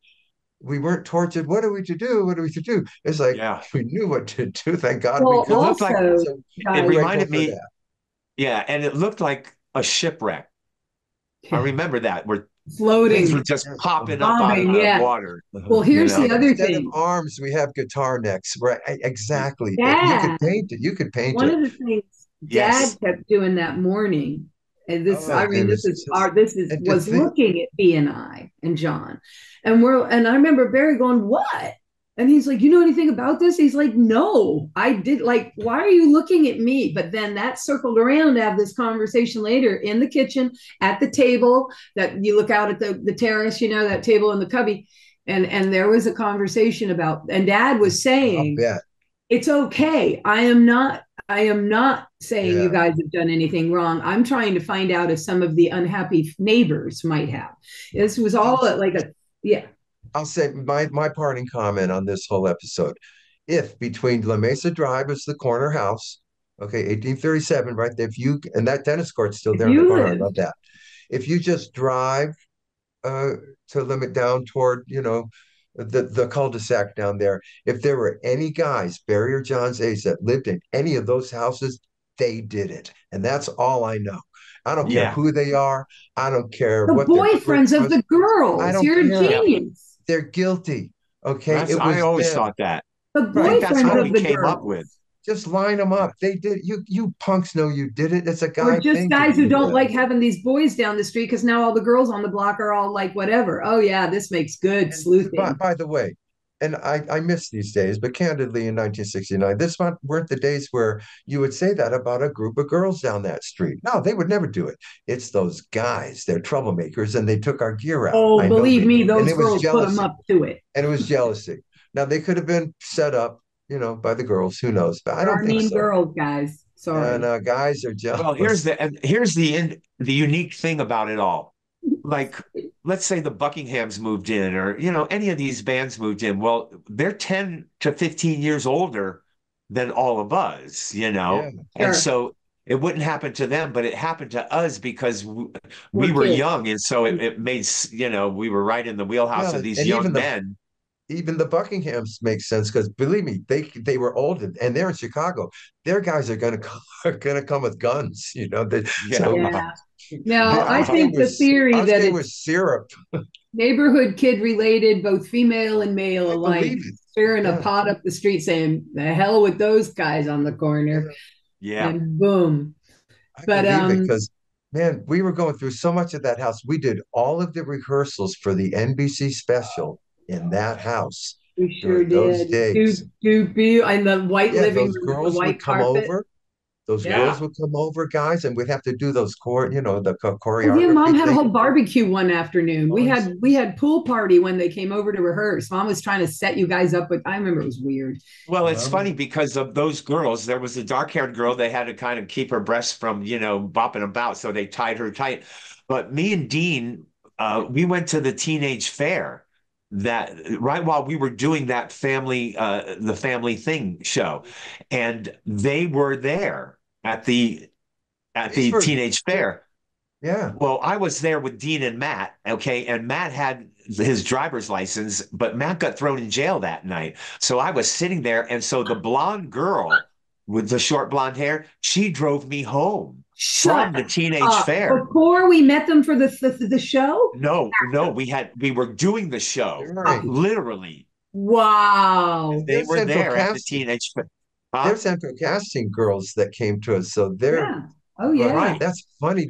we weren't tortured. What are we to do? What are we to do? It's like Yeah. we knew what to do. Thank God we Well, It could. looked like also, So it we're guys, grateful reminded for me, that. yeah, and it looked like a shipwreck. I remember that where things were Floating, just Yeah. popping up out of bobbing. the Yeah. water, Well, you here's the know. other Instead of thing. arms, we have guitar necks. Right? Exactly. You could Dad, paint it. You could paint one it. of the things Dad Yes. kept doing that morning, and this, Oh, I it mean, was just, this is and to was think, looking at B and I and John, and I remember Barry going, "What?" And he's like, "You know anything about this?" He's like, "No, I did." Like, why are you looking at me? But then that circled around to have this conversation later in the kitchen at the table that you look out at the terrace, that table in the cubby, and there was a conversation about, and Dad was I'll saying bet. it's okay. I am not saying you Yeah. guys have done anything wrong. I'm trying to find out if some of the unhappy neighbors might have. This was I'll all like a, yeah. I'll say my parting comment on this whole episode. If between La Mesa Drive is the corner house, okay, 1837, right there, if you and that tennis court's still If there in the you corner, I live, love that. If you just drive uh to limit down toward, the cul-de-sac down there, if there were any guys, Barry or John's age, that lived in any of those houses, they did it. And that's all I know. I don't care Yeah. who they are. I don't care the what their trip boyfriends of was. the I girls, don't you're a care. Yeah. genius. They're guilty. Okay, That's it I was always them. thought that. The I think Right. that's I boyfriends what don't of we the came up with. girls. just line them Yeah. up. They did. You punks know you did it. It's a Or guy just thing to guys who do don't that. like having these boys down the street because now all the girls on the block are all like, whatever. Oh, yeah, this makes good And sleuthing. by the way, and I miss these days, but candidly, in 1969, this one weren't the days where you would say that about a group of girls down that street. No, they would never do it. It's those guys. They're troublemakers, and they took our gear out. Oh, I know believe they me, did, and those it was girls put them jealousy, up to it. and it was jealousy. Now they could have been set up, by the girls. Who knows? But I There don't are think mean so. girls, guys. And Sorry. guys are Well, jealous. here's the unique thing about it all. Like, let's say the Buckinghams moved in, or any of these bands moved in. Well, they're 10 to 15 years older than all of us, Yeah. and Sure. so it wouldn't happen to them, but it happened to us because we We're were kids. young, and so it made we were right in the wheelhouse Well, of these and young men. even the Buckinghams make sense because believe me, they were old and they're in Chicago. Their guys are gonna are gonna come with guns, Yeah. so Yeah. No, I think the theory ours that came with it's syrup. neighborhood kid related, both female and male I alike, believe it. stirring a Yeah, pot up the street saying, the hell with those guys on the corner. yeah, Yeah. And boom. I But believe it because man, we were going through so much of that house. We did all of the rehearsals for the NBC special in that house we sure during those did. days. Do and the white Yeah, living those room with the girls would white come carpet. over. Those Yeah. girls would come over, guys, and we'd have to do those Oh yeah, mom choreography had a thing. whole barbecue one afternoon. We Songs. had we had pool party when they came over to rehearse. Mom was trying to set you guys up with, I remember it was weird. Well, it's Well, funny because of those girls. There was a dark-haired girl. They had to kind of keep her breasts from, bopping about, so they tied her tight. But me and Dean, we went to the teenage fair that right while we were doing that the family thing show, and they were there at these the were, teenage fair. yeah. Well, I was there with Dean and Matt, okay, and Matt had his driver's license, but Matt got thrown in jail that night. So I was sitting there, and so the blonde girl with the short blonde hair, she drove me home Shut from the teenage up. fair. Before we met them for the show? No, no, we were doing the show, Right. literally. And Wow. They were there at the teenage fair. they're Huh? central casting girls that came to us. So Yeah. Oh but yeah. Right. that's funny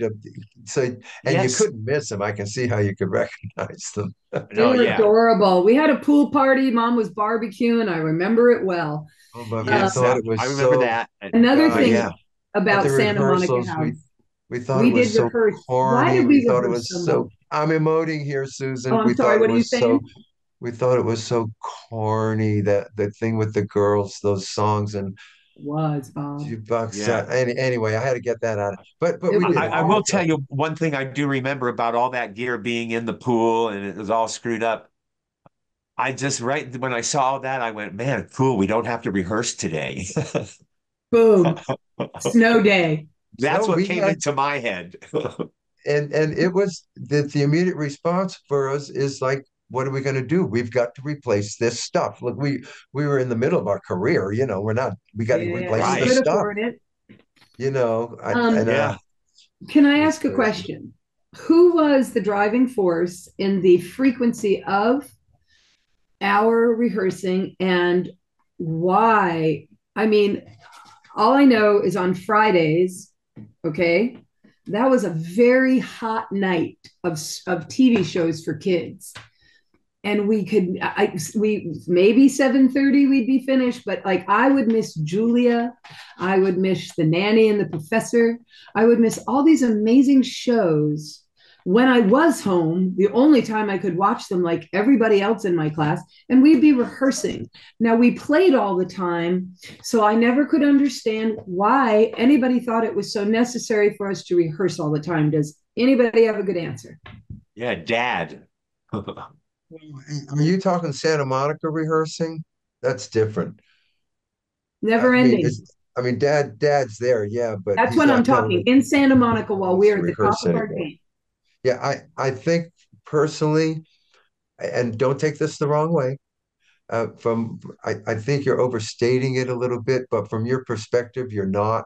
so, and you Yes. couldn't miss them. I can see how you could recognize them. They No, were yeah. adorable. We had a pool party. Mom was barbecuing. I remember it well. Oh, but we Uh, Yes, thought it I was remember so, that. Another But gosh, thing yeah. at the about Santa Monica rehearsals, House, we thought it we was did so rehearse. Why corny. did We we thought it rehearse was so so, much? I'm emoting here, Oh, Susan. I'm sorry. What are you saying? We thought it was so corny that the thing with the girls, those songs and It was Bob. jukebox. Yeah. Anyway, I had to get that out. But It we was did I it. will awful. tell you one thing I do remember about all that gear being in the pool and it was all screwed up. I just right when I saw that, I went, man, cool. We don't have to rehearse today. Boom. Snow day. No, That's what we came had into my head. and it was the immediate response for us is like, what are we going to do? We've got to replace this stuff. Look, we were in the middle of our career. We got to Yeah, replace we the Right. could stuff. afford it. You know, I and Um, Yeah. can I It was ask a crazy. question? who was the driving force in the frequency of our rehearsing and why? I mean, all I know is on Fridays, okay, that was a very hot night of TV shows for kids. And we maybe 7:30 we'd be finished, but like I would miss Julia, I would miss The Nanny and the Professor, I would miss all these amazing shows when I was home, the only time I could watch them like everybody else in my class, and we'd be rehearsing. Now we played all the time, so I never could understand why anybody thought it was so necessary for us to rehearse all the time. Does anybody have a good answer? Yeah, dad. Are you talking Santa Monica rehearsing? That's different. I Never mean, ending. dad's there, yeah, but That's he's when I'm not telling talking us in Santa Monica while we're to at the top rehearse of our anymore. game. Yeah, I think personally, and don't take this the wrong way. I think you're overstating it a little bit, but from your perspective, you're not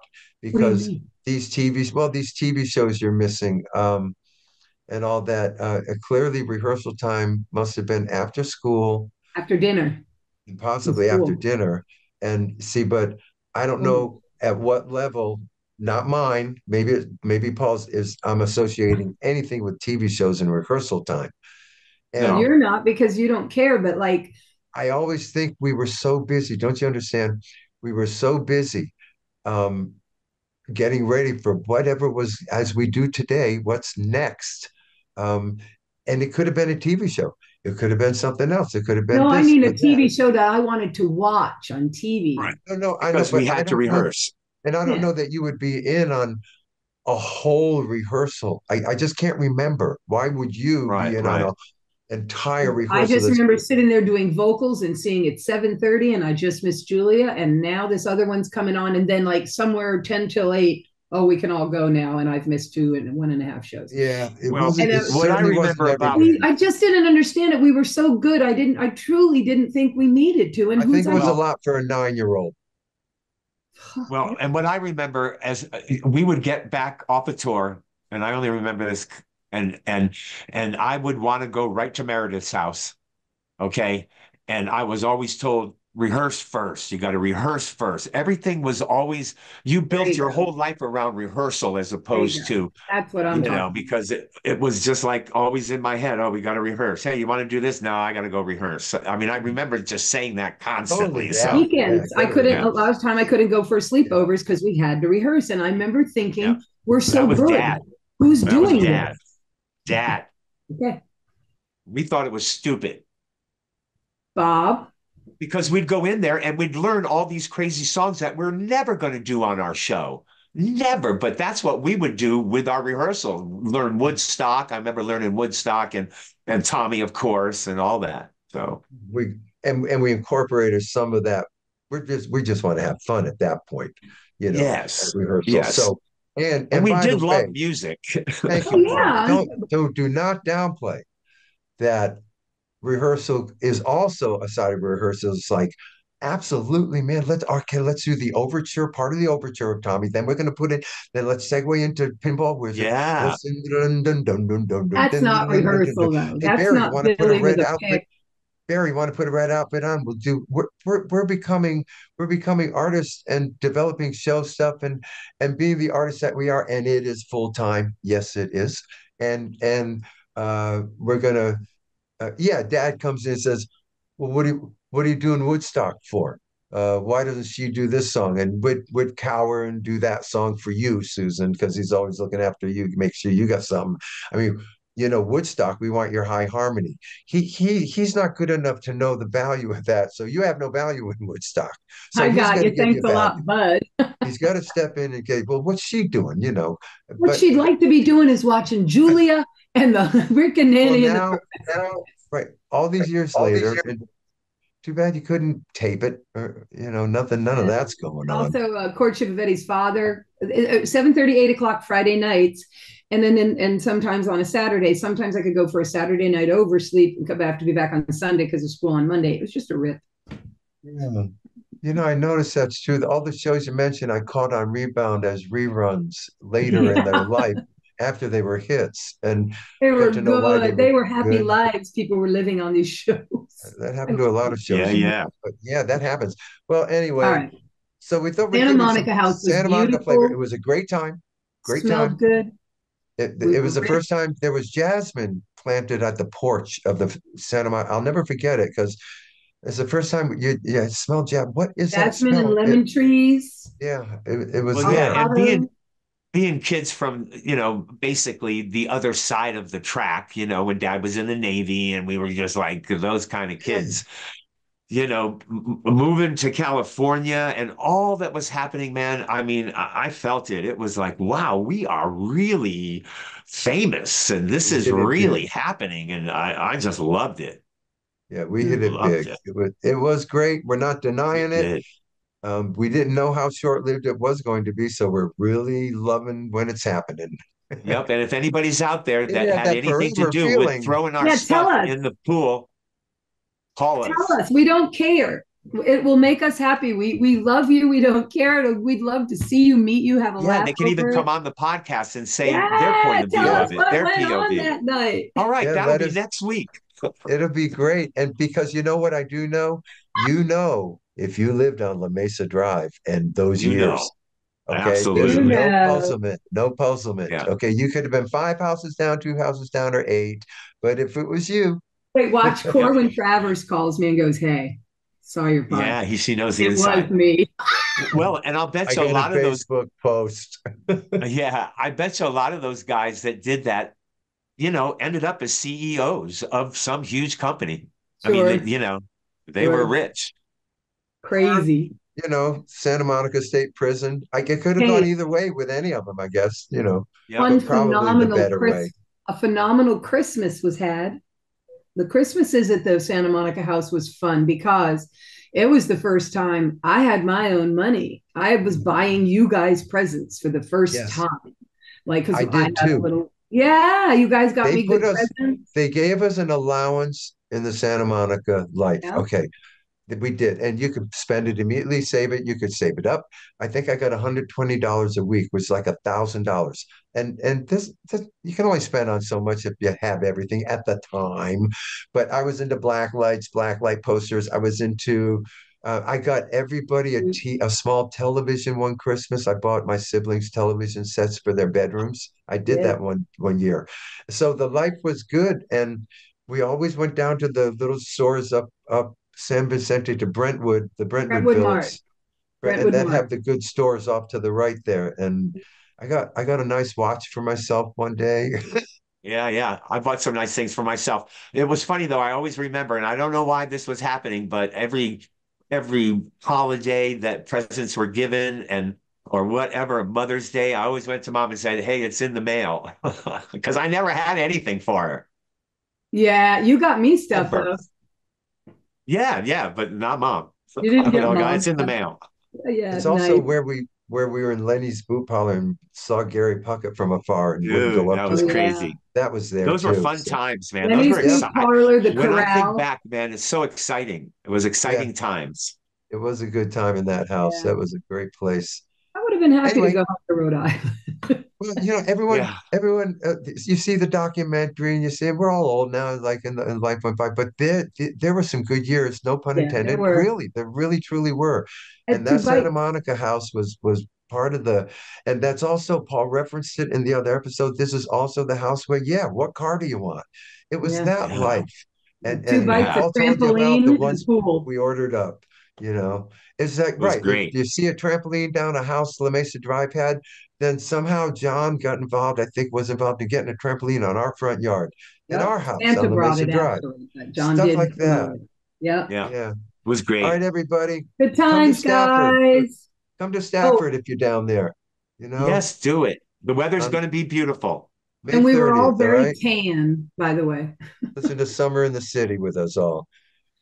What do you because mean? these TV shows you're missing, and all that. Clearly, rehearsal time must have been after school After dinner and in possibly after school. dinner. And see, but I don't Oh, know at what level, not mine, maybe Paul's is I'm associating anything with TV shows and rehearsal time. well, And No. you're not because you don't care, but like, I always think we were so busy. Don't you understand? We were so busy um, getting ready for whatever was, as we do today, what's next. Um, and it could have been a TV show. It could have been something else. It could have been no, I this mean or a that. TV show that I wanted to watch on Right. TV. No, no, I know, Because we but I had to don't know. rehearse. And I don't Yeah. know that you would be in on a whole rehearsal. I just can't remember. Why would you be Right, in on right. an entire I rehearsal just that's remember sitting there doing vocals and seeing it 7:30 and I just missed Julia. And now this other one's coming on. And then like somewhere 10 till 8, oh, we can all go now. And I've missed two and one and a half shows. yeah, Well, And it what I certainly wasn't remember every about, day. I just didn't understand it. We were so good. I truly didn't think we needed to. And I think whose it was a idea? well, lot for a 9-year-old. well, and what I remember as we would get back off a tour, and I only remember this, and and and I would want to go right to Meredith's house. Okay. And I was always told, rehearse first. You got to rehearse first. Everything was always, you There built you your go. whole life around rehearsal as There you opposed go. to, That's what I'm talking about. because it was just like always in my head. Oh, we got to rehearse. Hey, you want to do this? No, I got to go rehearse. I mean, I remember just saying that Totally, constantly. yeah, So, yeah, Weekends, I get a couldn't, yeah, a rehearsal. lot of time I couldn't go for Yeah, sleepovers because we had to rehearse. And I remember yeah. thinking, we're That so was good. dad. Who's That was doing dad. this? Dad. Okay. We thought it was stupid Bob. because we'd go in there and we'd learn all these crazy songs that we're never going to do on our show. Never. But that's what we would do with our rehearsal. Learn Woodstock. I remember learning Woodstock and Tommy, of course, and all that. So we and we incorporated some of that. We just want to have fun at that point, at yes. rehearsal. Yes. So And and we by the did love way, music. thank Oh, you, Paul. yeah. Don't do not downplay that rehearsal is also a side of rehearsal. It's like, absolutely, man. Let's do the overture, part of the overture of Tommy. Then we're gonna put it, then let's segue into Pinball Wizard. Yeah. Let's dun, dun, dun, dun, dun, dun, That's dun, dun, not dun, dun, dun, dun. rehearsal, though. Hey That's Barry, you not want to put a Billy with red a outfit? pick. Barry, you want to put a red outfit on? We're becoming artists and developing show stuff and being the artists that we are, and it is full time. Yes, it is. And we're gonna yeah, dad comes in and says, well, what are you doing Woodstock for? Why doesn't she do this song? And would cower and do that song for you, Susan, because he's always looking after you, make sure you got something. I mean, Woodstock, we want your high harmony. He's not good enough to know the value of that. So you have no value in Woodstock. So I he's got got to you. give you Thanks a value. lot, bud. He's got to step in and go, well, what's she doing? What But she'd like to be doing is watching Julia and the Rick and well, Nanny and the now, right, all these years later, and too bad you couldn't tape it, or nothing, none of that's going on. also Courtship of Eddie's Father, 7:30, 8 o'clock Friday nights. And then and sometimes on a Saturday, sometimes I could go for a Saturday night oversleep and come back to be back on Sunday because of school on Monday. It was just a rip. Yeah. I noticed that's true. All the shows you mentioned, I caught on Rebound as reruns later in their Yeah. life. after they were hits and They got were to know why they good. were They were happy good. lives people were living on these shows. That I happened to a love lot them. of Yeah, shows, yeah. but yeah, that happens. Well, All anyway, right. so we thought we'd Santa give you some Monica House was Santa Monica flavor. It beautiful, was a great time, great smelled time. good. We It was were the rich. first time there was jasmine planted at the porch of the Santa Monica. I'll never forget it because it's the first time yeah, smell jasmine. What is that Jasmine and smell? lemon trees, Yeah, it was Well, yeah, there. and avocado. being kids from, basically the other side of the track, when dad was in the Navy and we were just like those kind of Yeah, kids, moving to California and all that was happening, man. I mean, I felt it. It was like, wow, we are really famous and this we is hit it really big. happening. And I just loved it. Yeah, we hit it Loved big. it. It was great. We're not We denying it. did. We didn't know how short-lived it was going to be, so we're really loving when it's happening. Yep. And if anybody's out there It that had had that anything to forever do with feeling. throwing our Yeah, tell stuff us. in the pool, call Tell us. us. We don't care. It will make us happy. We love you. We don't care. We'd love to see you, meet you, have a Yeah, laugh they can even over come it. on the podcast and say their Yeah, point of tell view us of Yeah, it, what their went on POV. that night. All right, yeah, that'll let be us. next week. It'll be great. And because you know what I do know? If you lived on La Mesa Drive and those You know, years, okay, there's You absolutely. no know. puzzlement, no puzzlement. Yeah. Okay, you could have been five houses down, two houses down, or eight. But if it was you, Wait, watch Yep. Corwin Travers calls me and goes, "Hey, saw your pod. Yeah, she knows the It was inside. me." Well, and I'll bet I you a got a lot of those, Facebook post. yeah, I bet you a lot of those guys that did that, ended up as CEOs of some huge company. I mean, Sure, they were sure. rich. Or, Crazy. Santa Monica State Prison. It could have gone Hey, either way with any of them, I guess, Yep. one but probably the phenomenal better Chris, way. a phenomenal Christmas was had. The Christmases at the Santa Monica house was fun because it was the first time I had my own money. I was buying you guys presents for the first Yes, time. Like, because I I did had a too. little, yeah, you guys got They me put good us, presents. they gave us an allowance in the Santa Monica life. Yeah. Okay, we did, and you could spend it immediately, save it. You could save it up. I think I got $120 a week, which is like $1,000. And this you can only spend on so much if you have everything at the time. But I was into black lights, black light posters. I was into. I got everybody a small television one Christmas. I bought my siblings television sets for their bedrooms. I did Yeah. that one year. So the life was good, and we always went down to the little stores up San Vicente to Brentwood, the Brentwood Brentwood Mart. Village, and Brentwood that Mart. have the good stores off to the right there. And I got a nice watch for myself one day. Yeah, yeah. I bought some nice things for myself. It was funny though. I always remember, and I don't know why this was happening, but every holiday that presents were given and or whatever, Mother's Day, I always went to mom and said, "Hey, it's in the mail," because I never had anything for her. Yeah, you got me stuff Ever. though. Yeah, yeah, but not mom. You didn't get No, mom it's in the stuff. mail. Yeah, It's also nice. where we were in Lenny's boot parlor and saw Gary Puckett from afar and wouldn't go Dude, up that to was Oh him. yeah. crazy. That was there Those were too. fun So times, man. Those were Lenny's yep, Boot exciting. Parlor, the When I think Corral. back, man, it's so exciting. It was yeah, exciting times. it was a good time in that house. Yeah. That was a great place. I would have been happy to Anyway, go home to Rhode Island. well, everyone, you see the documentary and you say we're all old now, like in life went by, but there were some good years, no pun Yeah, there intended. were. Really, there really truly were, and To that Santa bite. Monica house was part of and that's also Paul referenced it in the other episode. This is also the house where, yeah, what car do you want? It was Yeah. that Yeah, life, and Two and bites, yeah. a Paul told you about the trampoline, and a ones pool. we ordered up. It's like It was right. If great. you see a trampoline down a house La Mesa Drive had, then somehow John got involved, I think was involved in getting a trampoline on our front yard, in our Yep. house Santa on La brought Mesa it Drive. actually, but John Stuff did like promote that. it. Yep. Yeah, it Yeah. was All right, great. everybody. Good Come to times, Stafford. guys. Come to Oh, Stafford if you're down there, you know, Yes, do it. The weather's on going to be beautiful. May and we were all 30th. All very right. tan, by the way. Listen to Summer in the City with us all.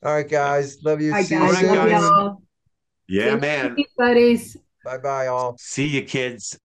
All right, Yeah. guys. Love you. All right, See you All guys. right, Love guys. soon. y'all. See Yeah, you next man. week, buddies. Bye bye, all. See you, kids.